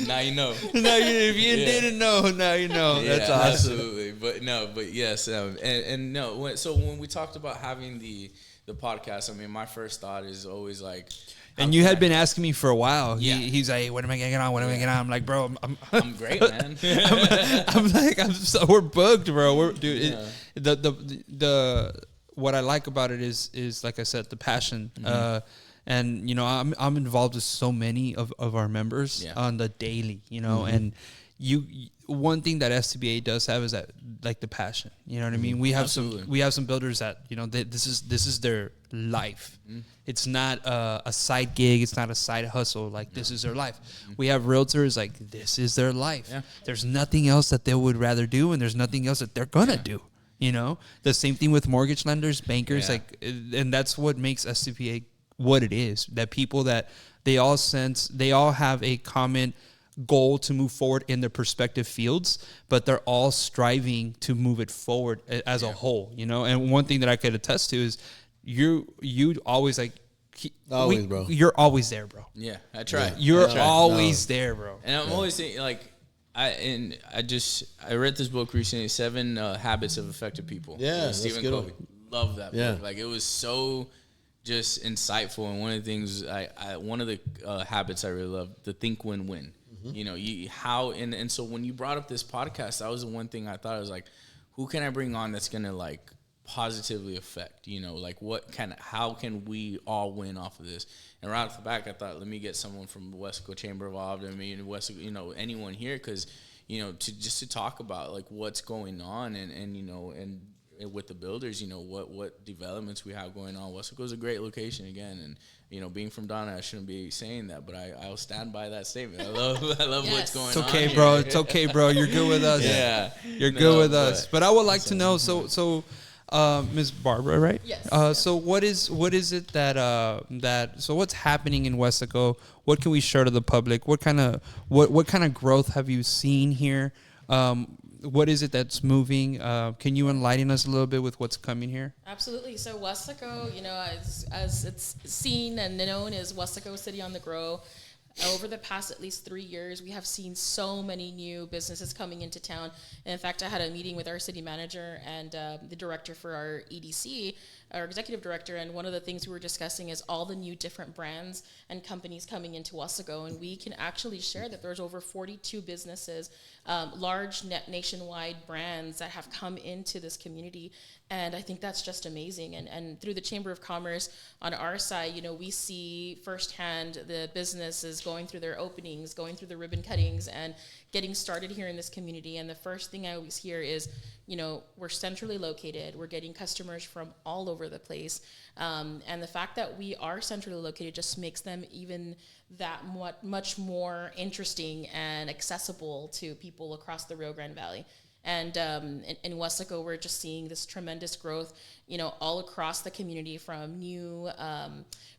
now you know. If you didn't know, now you know. Yeah, that's awesome. Absolutely. But yes, so when we talked about having the podcast, I mean, my first thought is always like. And you had been asking me for a while. Yeah. He's like, hey, when am I getting on? When am I getting on? I'm like, bro, I'm great, man. we're booked, bro. The what I like about it is like I said, the passion. Mm-hmm. And I'm involved with so many of our members on the daily, and one thing that STBA does have is that, like, the passion. You know what I mean? We have some builders that this is their life. It's not a side gig. It's not a side hustle. Like, this is their life. We have realtors, like, this is their life. Yeah. There's nothing else that they would rather do, and there's nothing else that they're gonna do. The same thing with mortgage lenders, bankers, and that's what makes STBA what it is. That people that they all have a common goal to move forward in their respective fields, but they're all striving to move it forward as a whole, And one thing that I could attest to is you always bro. You're always there, bro. Yeah, I try. You're always there, bro. And I'm always thinking, like, I read this book recently, 7 Habits of Effective People. Yeah, Stephen good Covey. Love that book. Like, it was so just insightful. And one of the things one of the habits I really love, the think win-win. And so when you brought up this podcast, that was the one thing I thought. I was like, who can I bring on that's gonna, like, positively affect, like, how can we all win off of this? And right off the back, I thought, let me get someone from the Wesco Chamber involved. I mean, anyone here, because to talk about, like, what's going on and with the builders, what developments we have going on. Wesco is a great location again, and being from Donna, I shouldn't be saying that, but I'll stand by that statement. I love what's going on. It's okay, bro. It's okay, bro. You're good with us. Yeah, you're good with us. But I would like to know. So, Ms. Barbara, right? Yes. So what is it so what's happening in Wesco? What can we show to the public? What kind of growth have you seen here? What is it that's moving? Can you enlighten us a little bit with what's coming here? Absolutely. So Wesco, as it's seen and known as Wesco City on the Grow, over the past at least 3 years, we have seen so many new businesses coming into town. And in fact, I had a meeting with our city manager and the director for our EDC, our executive director, and one of the things we were discussing is all the new different brands and companies coming into Wesco. And we can actually share that there's over 42 businesses, large nationwide brands that have come into this community. And I think that's just amazing. And through the Chamber of Commerce on our side, we see firsthand the businesses going through their openings, going through the ribbon cuttings, and getting started here in this community. And the first thing I always hear is, we're centrally located. We're getting customers from all over the place. And the fact that we are centrally located just makes them even that much more interesting and accessible to people across the Rio Grande Valley. And in Wesco, we're just seeing this tremendous growth, all across the community, from new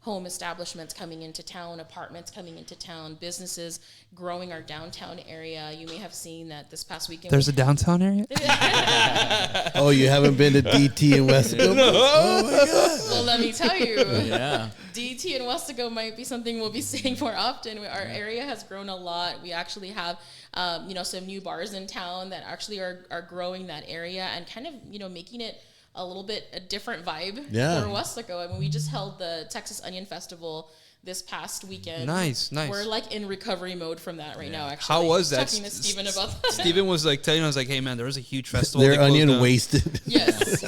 home establishments coming into town, apartments coming into town, businesses growing our downtown area. You may have seen that this past weekend. There's a downtown area? Oh, you haven't been to DT in Wesco? No. Oh, my God. Well, let me tell you. Yeah. DT and Wesco might be something we'll be seeing more often. Our area has grown a lot. We actually have, some new bars in town that actually are growing that area and kind of, making it a little bit a different vibe for Wesco. I mean, we just held the Texas Onion Festival this past weekend. Nice. We're like in recovery mode from that right now, actually. How was that? Talking to Steven about that. Steven was like telling us, like, hey, man, there was a huge festival. Their onion wasted. Yes.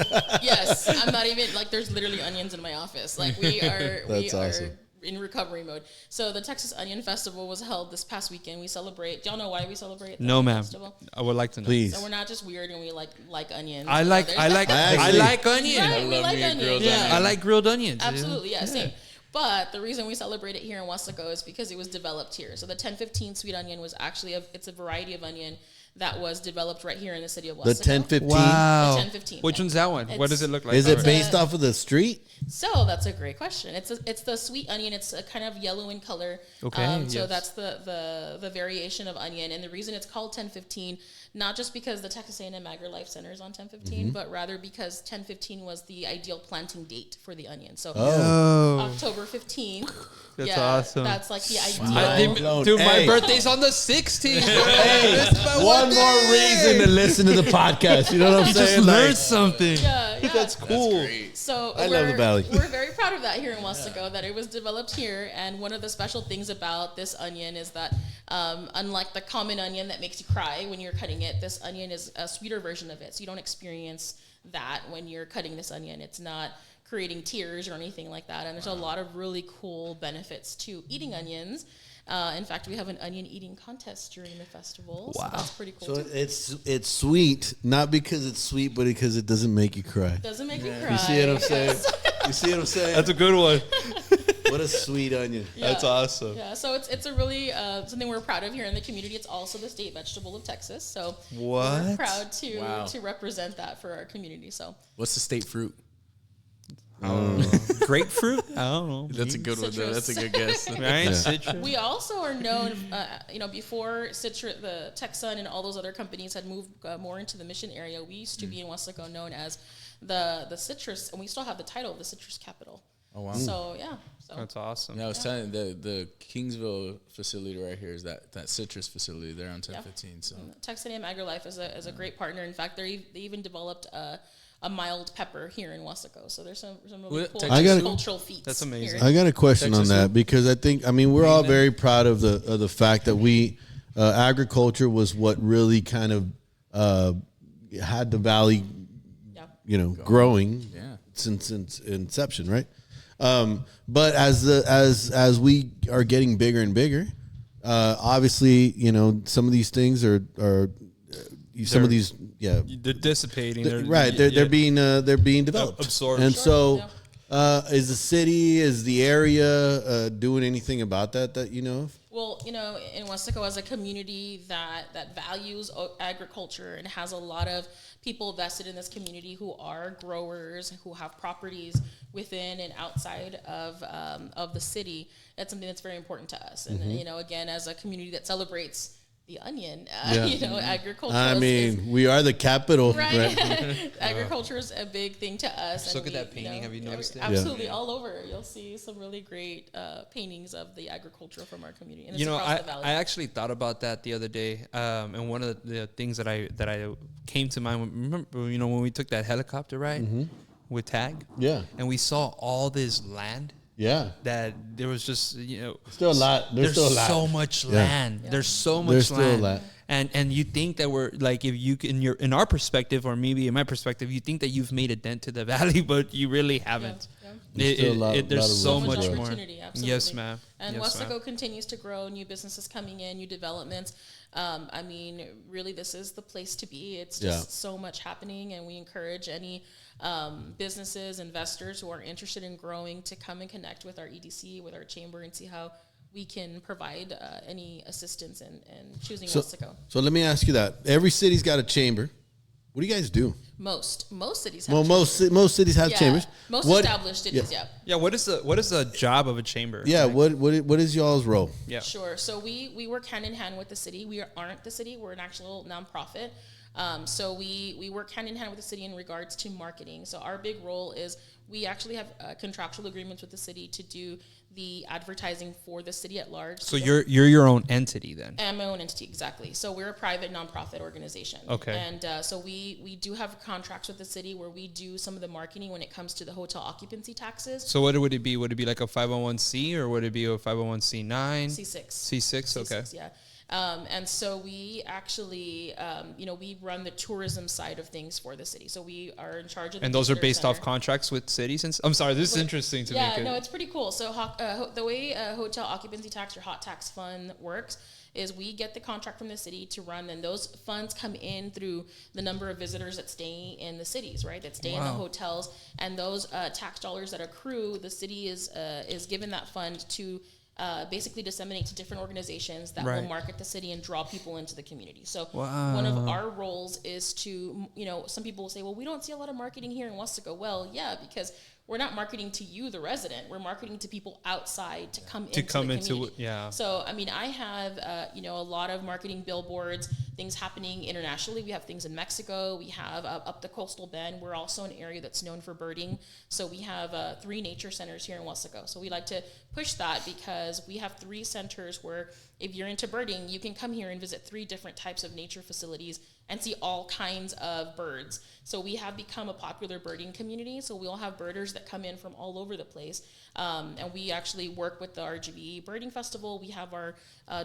I'm not even, like, there's literally onions in my office. Like, we are awesome. in recovery mode. So the Texas Onion Festival was held this past weekend. We celebrate. Do y'all know why we celebrate? No, ma'am. Festival? I would like to know. Please. So we're not just weird and we like onions. I like onions. Right, we like onions. Yeah, I like grilled onions. Absolutely, yeah, same. But the reason we celebrate it here in Wesco is because it was developed here. So the 1015 sweet onion was actually it's a variety of onion that was developed right here in the city of Wesco. The 1015? Wow. The 1015. Which one's that one? What does it look like? Is it based off of the street? So that's a great question. It's the sweet onion. It's a kind of yellow in color. Okay. So that's the variation of onion, and the reason it's called 1015, not just because the Texas A&M AgriLife Center is on 1015, but rather because 1015 was the ideal planting date for the onion. So October 15th. That's awesome. That's like the ideal. Dude, my birthday's on the 16th. One more reason to listen to the podcast. You know what I'm saying? Just learn something. Yeah. That's cool. So I love the Valley. We're very proud of that here in Wesco, that it was developed here. And one of the special things about this onion is that, unlike the common onion that makes you cry when you're cutting it, this onion is a sweeter version of it. So you don't experience that when you're cutting this onion. It's not creating tears or anything like that. And there's a lot of really cool benefits to eating onions. In fact, we have an onion eating contest during the festival. Wow. So that's pretty cool. So too. it's sweet, not because it's sweet, but because it doesn't make you cry. Doesn't make me cry. You see what I'm saying? You see what I'm saying? That's a good one. What a sweet onion. Yeah. That's awesome. Yeah, so it's a really something we're proud of here in the community. It's also the state vegetable of Texas, so What? we're proud to represent that for our community. So What's the state fruit? Grapefruit? I don't know. That's a good one, though. Citrus. That's a good guess. Right? Citrus. we also are known, before Citrus, the Texan and all those other companies had moved more into the Mission area. We used to be in Wesco known as the citrus, and we still have the title of the citrus capital. Oh, wow. So yeah, That's awesome. Yeah, I was telling you, the Kingsville facility right here is that citrus facility there on 1015. So Texas A&M AgriLife is a great partner. In fact, they even developed a mild pepper here in Wesco. So there's some really cool cultural feats. That's amazing. Here. I got a question Texas on that food. because we're all very proud of the fact that we agriculture was what really kind of had the valley, growing since inception, right? But as we are getting bigger and bigger, obviously, some of these things are They're dissipating. They're being developed, absorbed. And so, is the city, is the area doing anything about that you know of? Well, in Wesco as a community that values agriculture and has a lot of people vested in this community who are growers, who have properties within and outside of the city, that's something that's very important to us. And again, as a community that celebrates the onion, agriculture. We are the capital, right? Agriculture is a big thing to us. Just look at that painting. Have you noticed it? Absolutely, all over. You'll see some really great paintings of the agriculture from our community. And it's across the valley. I actually thought about that the other day, and one of the things that I came to mind. Remember, when we took that helicopter ride with Tag, and we saw all this land. Yeah, that there was just still a lot. There's still a lot. So much land. Yeah. There's so much There's land. Still a lot. And you think that we're like, if you in our perspective, or maybe in my perspective, you think that you've made a dent to the valley, but you really haven't. There's so much more. Absolutely. Yes, ma'am. And yes, Wesco continues to grow. New businesses coming in, new developments. Really, this is the place to be. It's just so much happening, and we encourage any businesses, investors who are interested in growing to come and connect with our EDC, with our chamber, and see how we can provide any assistance in choosing Wesco. So let me ask you that. Every city's got a chamber, What do you guys do? Most cities have Well, chambers. most cities have Yeah, chambers. most What- established cities, yeah. Yeah, what is the job of a chamber? Yeah, Like, what is y'all's role? yeah. Sure. So we work hand in hand with the city. We aren't the city. We're an actual nonprofit. So we work hand in hand with the city in regards to marketing. So our big role is we actually have contractual agreements with the city to do the advertising for the city at large. So you're your own entity then. And my own entity, exactly. So we're a private nonprofit organization. Okay. And so we do have contracts with the city where we do some of the marketing when it comes to the hotel occupancy taxes. So what would it be? Would it be like a 501c or would it be a 501c9? C6. C6, okay. C6, yeah. And so we actually, we run the tourism side of things for the city. So we are in charge of the And those are visitor based center. off contracts with cities? I'm sorry, this is interesting to me. Yeah, no, it's pretty cool. So the way hotel occupancy tax or hot tax fund works is we get the contract from the city to run, and those funds come in through the number of visitors that stay in the cities, right? That stay in the hotels, and those tax dollars that accrue, the city is given that fund to basically disseminate to different organizations that will market the city and draw people into the community. So one of our roles is to, some people will say, well, we don't see a lot of marketing here in Westaco. Well, yeah, because we're not marketing to you, the resident. We're marketing to people outside to come into the community. Yeah. So, I mean, I have, a lot of marketing billboards, things happening internationally. We have things in Mexico. We have up the coastal bend. We're also an area that's known for birding. So we have 3 nature centers here in Westaco. So we like to push that because we have 3 centers where if you're into birding, you can come here and visit 3 different types of nature facilities and see all kinds of birds. So we have become a popular birding community. So we'll have birders that come in from all over the place. And we actually work with the RGB Birding Festival. We have our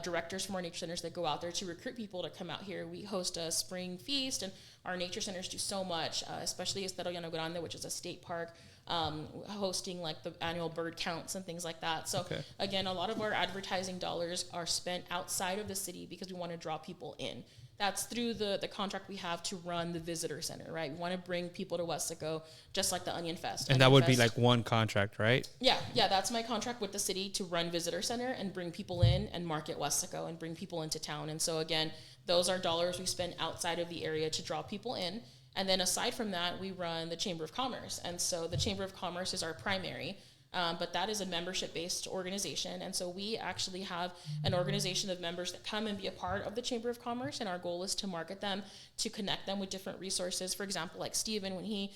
directors from our nature centers that go out there to recruit people to come out here. We host a spring feast, and our nature centers do so much, especially Estero Llano Grande, which is a state park, hosting like the annual bird counts and things like that. So again, a lot of our advertising dollars are spent outside of the city because we want to draw people in. That's through the contract we have to run the visitor center, right? We want to bring people to Westaco, just like the Onion Fest. And that would be like one contract, right? Yeah, that's my contract with the city to run visitor center and bring people in and market Westaco and bring people into town. And so again, those are dollars we spend outside of the area to draw people in. And then aside from that, we run the Chamber of Commerce. And so the Chamber of Commerce is our primary. But that is a membership-based organization. And so we actually have an organization of members that come and be a part of the Chamber of Commerce, and our goal is to market them, to connect them with different resources. For example, like Steven, when he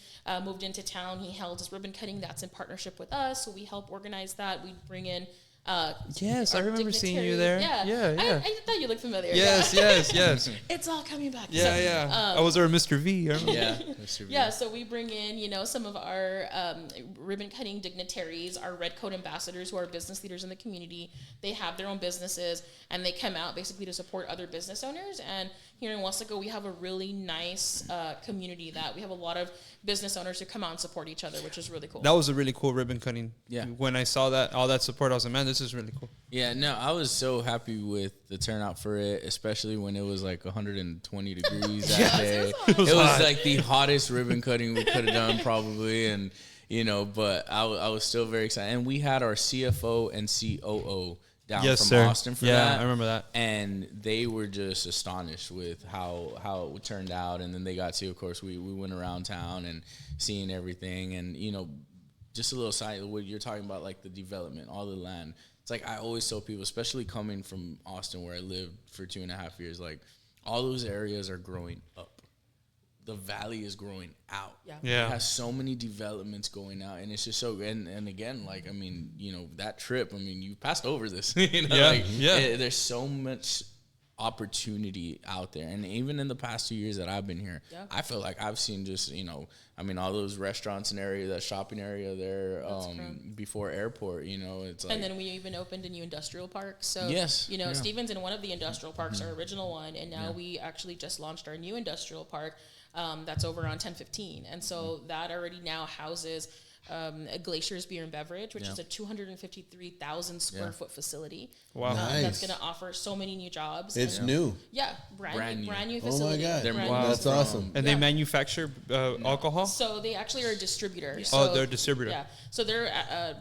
moved into town, he held his ribbon cutting. That's in partnership with us, so we help organize that. We bring in yes, I remember seeing you there. Yeah. I thought you looked familiar. Yes. It's all coming back. Yeah. I was there with Mr. V. I remember. Yeah, Mr. V. Yeah, so we bring in, some of our ribbon cutting dignitaries, our red coat ambassadors who are business leaders in the community. They have their own businesses, and they come out basically to support other business owners. And here in Westaco, we have a really nice community that we have a lot of business owners who come out and support each other, which is really cool. That was a really cool ribbon cutting. Yeah. When I saw that, all that support, I was like, man, this is really cool. Yeah, no, I was so happy with the turnout for it, especially when it was like 120 degrees that day. It was like the hottest ribbon cutting we could have done probably, and but I was still very excited. And we had our CFO and COO down from Austin for that. Yeah, I remember that. And they were just astonished with how it turned out. And then they got to, of course, we went around town and seeing everything. And, just a little side, what you're talking about, like the development, all the land. It's like I always tell people, especially coming from Austin where I lived for 2.5 years, like all those areas are growing up. The valley is growing out. Yeah. It has so many developments going out, and it's just so. And again, like that trip. You passed over this. There's so much opportunity out there, and even in the past 2 years that I've been here, I feel like I've seen just all those restaurants and area, that shopping area there, before airport. It's like. And then we even opened a new industrial park. So Stevens in one of the industrial parks, our original one, and now we actually just launched our new industrial park. That's over on 1015. And so that already now houses Glacier's Beer and Beverage, which is a 253,000 square foot facility. Wow. That's going to offer so many new jobs. It's new. Yeah, brand new Oh my facility. God. That's awesome. And they manufacture alcohol? So they actually are a distributor. Oh, So, they're a distributor. Yeah. So their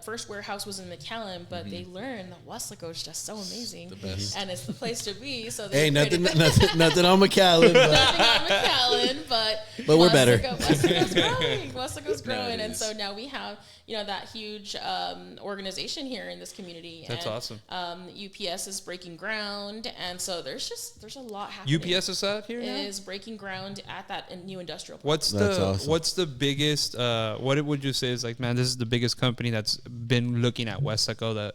first warehouse was in McAllen, but they learned that Westlake is just so amazing. The best. And it's the place to be. So they Hey, nothing created- nothing on McAllen. But nothing on McAllen, but we're better. Weslego's growing. Weslego's growing, it and is. so now we have that huge organization here in this community. That's and, awesome. UPS is breaking ground, and so there's a lot happening. UPS is out here now? is breaking ground at that new industrial park. What's the biggest? What would you say is like, man, this is the biggest company that's been looking at Wesleco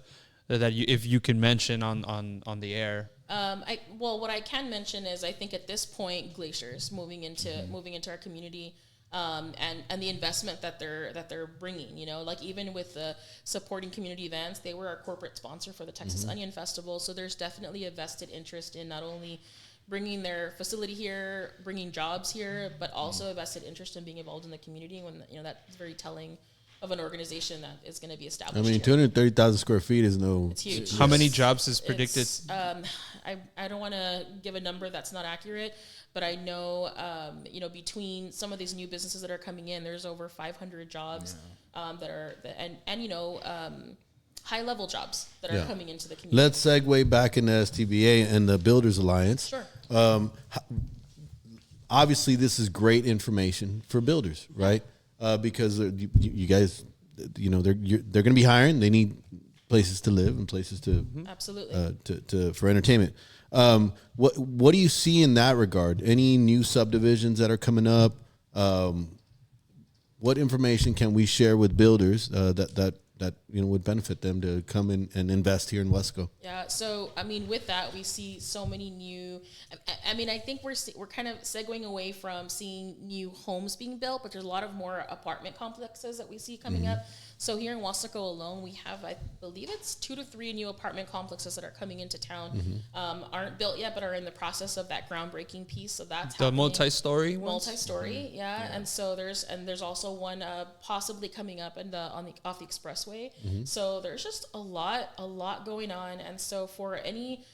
that you, if you can mention on the air. What I can mention is I think at this point Glacier's moving into our community. And the investment that they're bringing, like even with the supporting community events, they were our corporate sponsor for the Texas Onion Festival. So there's definitely a vested interest in not only bringing their facility here, bringing jobs here, but also a vested interest in being involved in the community. When that's very telling of an organization that is going to be established. I mean, here. 230,000 square feet is no. It's huge. How many jobs is predicted? I don't want to give a number that's not accurate, but I know, between some of these new businesses that are coming in, there's over 500 jobs that are, high level jobs that are coming into the community. Let's segue back into STBA and the Builders Alliance. Sure. Obviously, this is great information for builders, right? Because you guys, they're going to be hiring. They need places to live and places to absolutely for entertainment. What do you see in that regard? Any new subdivisions that are coming up? What information can we share with builders that would benefit them to come in and invest here in Wesco? Yeah. So I mean, with that, we see so many new. I mean, I think we're kind of segueing away from seeing new homes being built, but there's a lot of more apartment complexes that we see coming up. So here in Wesco alone, we have, I believe it's 2 to 3 new apartment complexes that are coming into town. Aren't built yet, but are in the process of that groundbreaking piece. So that's The happening. multi-story ones? Multi-story, yeah. And so there's also one possibly coming up off the expressway. So there's just a lot going on. And so for any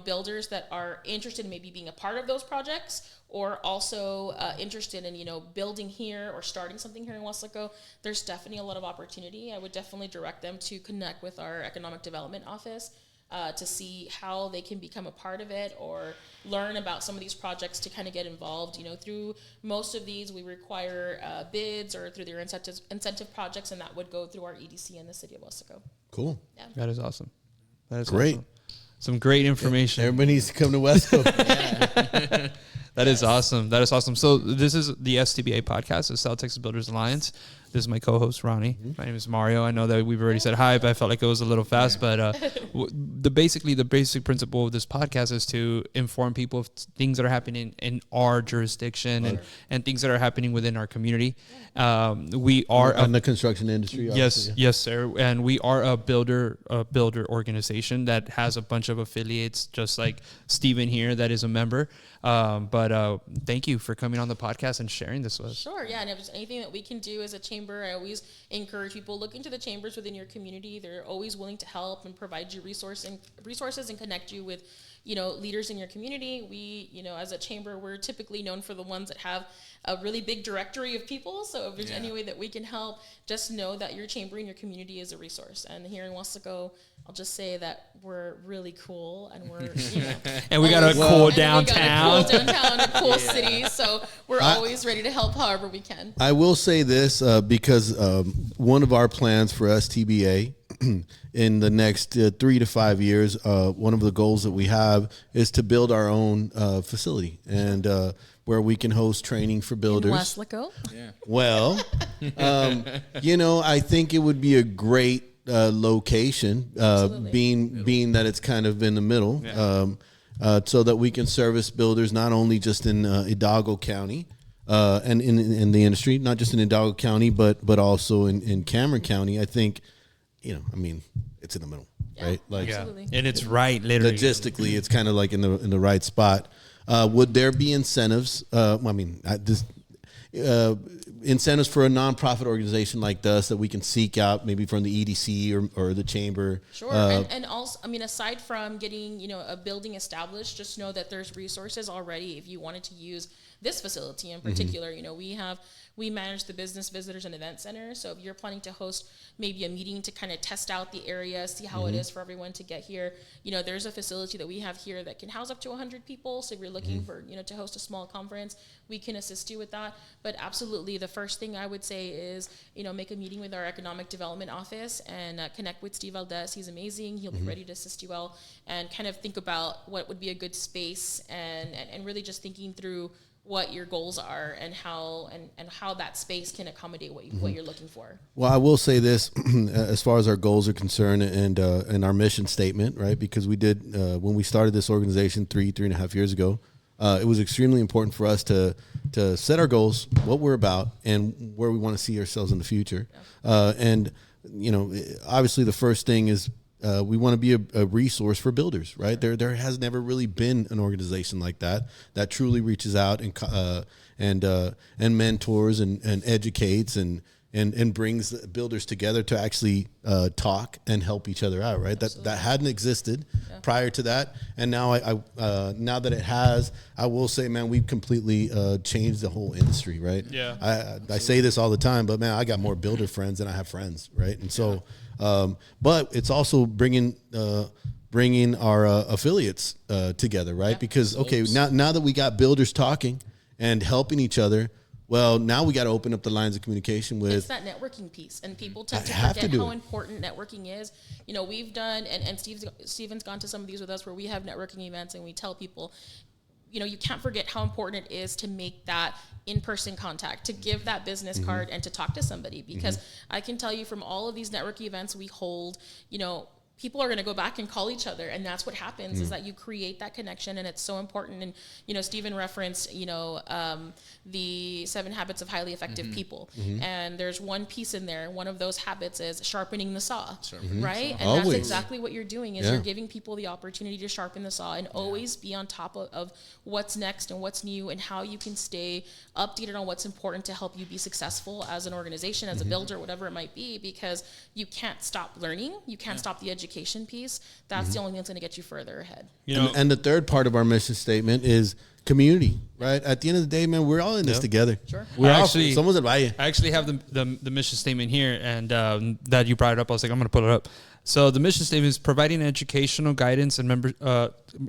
builders that are interested in maybe being a part of those projects, or also interested in building here or starting something here in Wesleco, there's definitely a lot of opportunity. I would definitely direct them to connect with our economic development office to see how they can become a part of it or learn about some of these projects to kind of get involved. Through most of these, we require bids or through their incentive projects, and that would go through our EDC in the city of Wesleco. Cool. Yeah. That is awesome. That is Great. awesome. Some great information. Everybody needs to come to Wesco. That is awesome. That is awesome. So this is the STBA podcast, the South Texas Builders Alliance. This is my co-host, Ronnie. My name is Mario. I know that we've already said hi, but I felt like it was a little fast. But the basic principle of this podcast is to inform people of things that are happening in our jurisdiction and things that are happening within our community. We are in the construction industry. Yes, sir. And we are a builder organization that has a bunch of affiliates, just like Steven here, that is a member. But thank you for coming on the podcast and sharing this with us. Sure, yeah. And if there's anything that we can do as a chamber, I always encourage people, look into the chambers within your community. They're always willing to help and provide you resources and connect you with leaders in your community. We, as a chamber, we're typically known for the ones that have a really big directory of people. So if there's any way that we can help, just know that your chamber in your community is a resource. And here in Wesleco, I'll just say that we're really cool, and we're and we got a cool downtown, a cool city. So we're always ready to help however we can. I will say this because one of our plans for STBA in the next 3 to 5 years, one of the goals that we have is to build our own facility and where we can host training for builders. In Wesleco? Yeah. Well, I think it would be a great location, being that it's kind of in the middle, so that we can service builders not only just in Hidalgo County and in the industry, not just in Hidalgo County, but also in Cameron County. I think, it's in the middle, right? Like, absolutely. And it's right, literally. Logistically, it's kind of like in the right spot. Would there be incentives? incentives for a nonprofit organization like us that we can seek out, maybe from the EDC or the chamber? Sure, and also, I mean, aside from getting, a building established, just know that there's resources already if you wanted to use this facility in particular. We manage the business visitors and event center. So if you're planning to host maybe a meeting to kind of test out the area, see how it is for everyone to get here, there's a facility that we have here that can house up to 100 people. So if you're looking for, to host a small conference, we can assist you with that. But absolutely, the first thing I would say is, make a meeting with our economic development office and connect with Steve Valdez. He's amazing. He'll be ready to assist you well, and kind of think about what would be a good space and really just thinking through what your goals are and how that space can accommodate what you're looking for. Well, I will say this as far as our goals are concerned and our mission statement, right? Because we did, when we started this organization 3.5 years ago, it was extremely important for us to set our goals, what we're about, and where we want to see ourselves in the future. Yeah. And obviously the first thing is we want to be a resource for builders, right? There has never really been an organization like that truly reaches out and mentors and educates and brings the builders together to actually talk and help each other out, right? Absolutely. That hadn't existed prior to that, and now now that it has, I will say, man, we've completely changed the whole industry, right? Yeah. I say this all the time, but man, I got more builder friends than I have friends, right? And so. But it's also bringing our affiliates together, right? Yeah, because now that we got builders talking and helping each other, well, now we got to open up the lines of communication with. It's that networking piece, and people tend to forget how important networking is. We've done, and Steven's gone to some of these with us where we have networking events, and we tell people, you can't forget how important it is to make that in-person contact, to give that business card and to talk to somebody, because I can tell you from all of these networking events we hold, people are going to go back and call each other, and that's what happens is that you create that connection, and it's so important. And Stephen referenced the 7 habits of highly effective people, and there's one piece in there. One of those habits is sharpening the saw, right? And always. That's exactly what you're doing is you're giving people the opportunity to sharpen the saw and always be on top of what's next and what's new and how you can stay updated on what's important to help you be successful as an organization, as a builder, whatever it might be, because you can't stop learning, you can't stop the education piece. That's the only thing that's going to get you further ahead. And the third part of our mission statement is community, right? At the end of the day, man, we're all in this together. Sure. We're someone's I actually have the mission statement here, and that you brought it up. I was like, I'm going to pull it up. So the mission statement is providing educational guidance and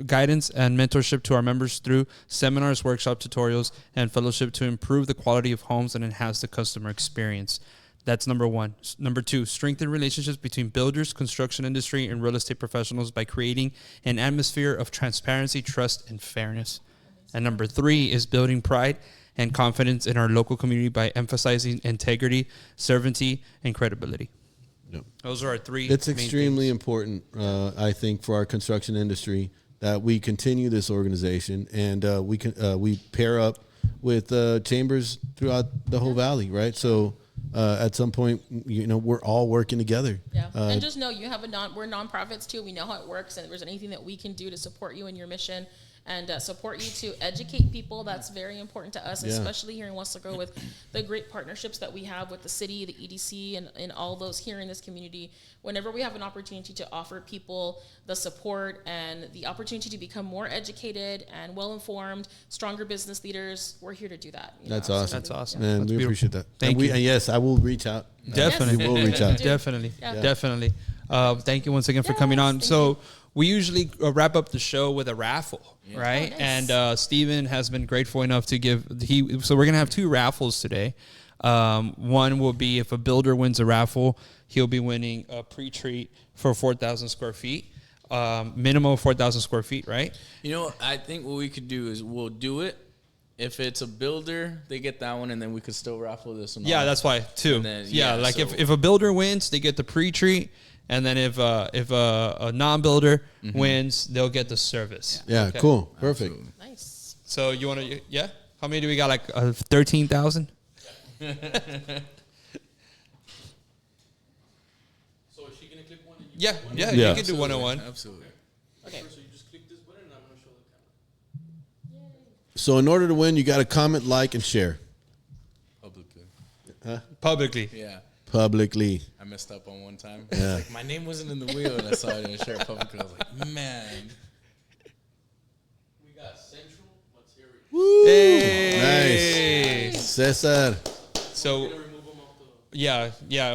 guidance and mentorship to our members through seminars, workshop, tutorials, and fellowship to improve the quality of homes and enhance the customer experience. That's number 1. Number 2, strengthen relationships between builders, construction industry, and real estate professionals by creating an atmosphere of transparency, trust, and fairness. And number 3 is building pride and confidence in our local community by emphasizing integrity, certainty, and credibility. Yep. Those are our 3. It's extremely important, I think, for our construction industry that we continue this organization and we pair up with chambers throughout the whole valley, right? So at some point, we're all working together. Yeah, and just know we're nonprofits too. We know how it works, and if there's anything that we can do to support you in your mission and support you to educate people, that's very important to us, especially here in Weslaco with the great partnerships that we have with the city, the EDC, and all those here in this community. Whenever we have an opportunity to offer people the support and the opportunity to become more educated and well-informed, stronger business leaders, we're here to do that. That's awesome. That's awesome. Man, we appreciate that. Thank you. And yes, I will reach out. Definitely. We will reach out. Definitely. Thank you once again for coming on. So we usually wrap up the show with a raffle, right? Oh, nice. And Steven has been grateful enough to give. So we're gonna have 2 raffles today. One will be if a builder wins a raffle, he'll be winning a pre-treat for 4,000 square feet, minimum of 4,000 square feet, right? I think what we could do is we'll do it. If it's a builder, they get that one, and then we could still raffle this one. Yeah, that's why too. Then, if a builder wins, they get the pre-treat. And then if a non-builder wins, they'll get the service. Yeah, okay. Cool. Perfect. Absolutely. Nice. So you want to, How many do we got? Like 13,000? So is she going to click one? Yeah, you can do 101. Absolutely. Okay. So you just click this button, and I'm going to show the camera. So in order to win, you got to comment, like, and share. Publicly. Yeah. Publicly. I messed up on one time. Yeah. Like, my name wasn't in the wheel, and I saw it in a shirt publicly. I was like, man. We got Central Material. Woo. Hey. Nice. Cesar. So Remove them off the. yeah,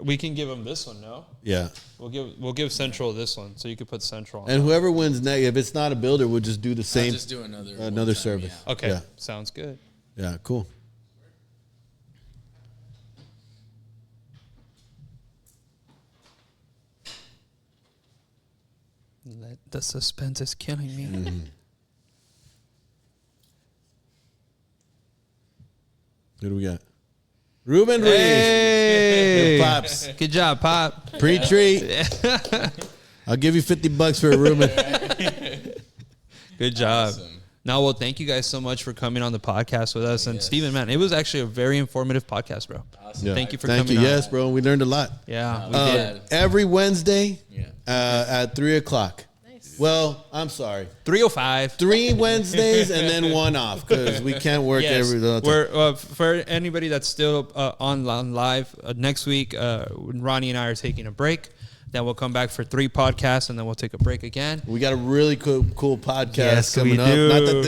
we can give them this one. No, Yeah. we'll give Central this one, so you could put Central on. And whoever wins next, if it's not a builder, we'll just do the I'll same. just do another Another one-time, service. yeah. Okay, Yeah. sounds good. Yeah, cool. The suspense is killing me. Who do we got? Ruben Ruiz. Hey, Pops. good job, Pop. Pre-treat. I'll give you $50 for a Ruben. Good job. Awesome. No, well, thank you guys so much for coming on the podcast with us. And Yes. Steven, man, it was actually a very informative podcast, bro. Awesome. Yeah. Thank you for Thank coming you. on. Yes, bro. We learned a lot. Yeah, we Uh, did. Every Wednesday Yeah. at 3 o'clock. Nice. Well, I'm sorry. 305. 3 Wednesdays and then 1 off because we can't work Yes, every other time. we're for anybody that's still on live next week. Ronnie and I are taking a break. Then we'll come back for 3 podcasts, and then we'll take a break again. We got a really cool podcast Yes, we coming up. do. Not that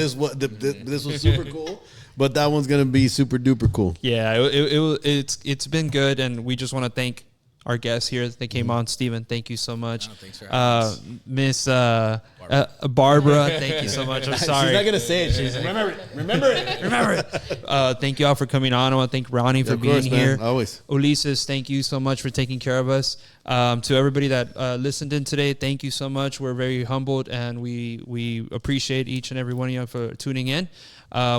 this was super cool, but that one's gonna be super duper cool. Yeah, it's been good, and we just want to thank our guests here that came on. Steven, thank you so much. Oh, thanks for having us. Miss Barbara, thank you so much. I'm sorry. She's not gonna say it. She's remember it. Thank you all for coming on. I want to thank Ronnie for Of being course, man. here. Always. Ulises, thank you so much for taking care of us. To everybody that listened in today, thank you so much. We're very humbled, and we appreciate each and every one of you for tuning in.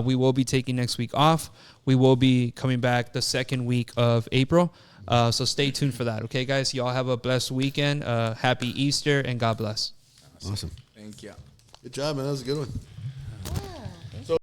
We will be taking next week off. We will be coming back the second week of April. So stay tuned for that. Okay, guys? Y'all have a blessed weekend. Happy Easter, and God bless. Awesome. Thank you. Good job, man. That was a good one.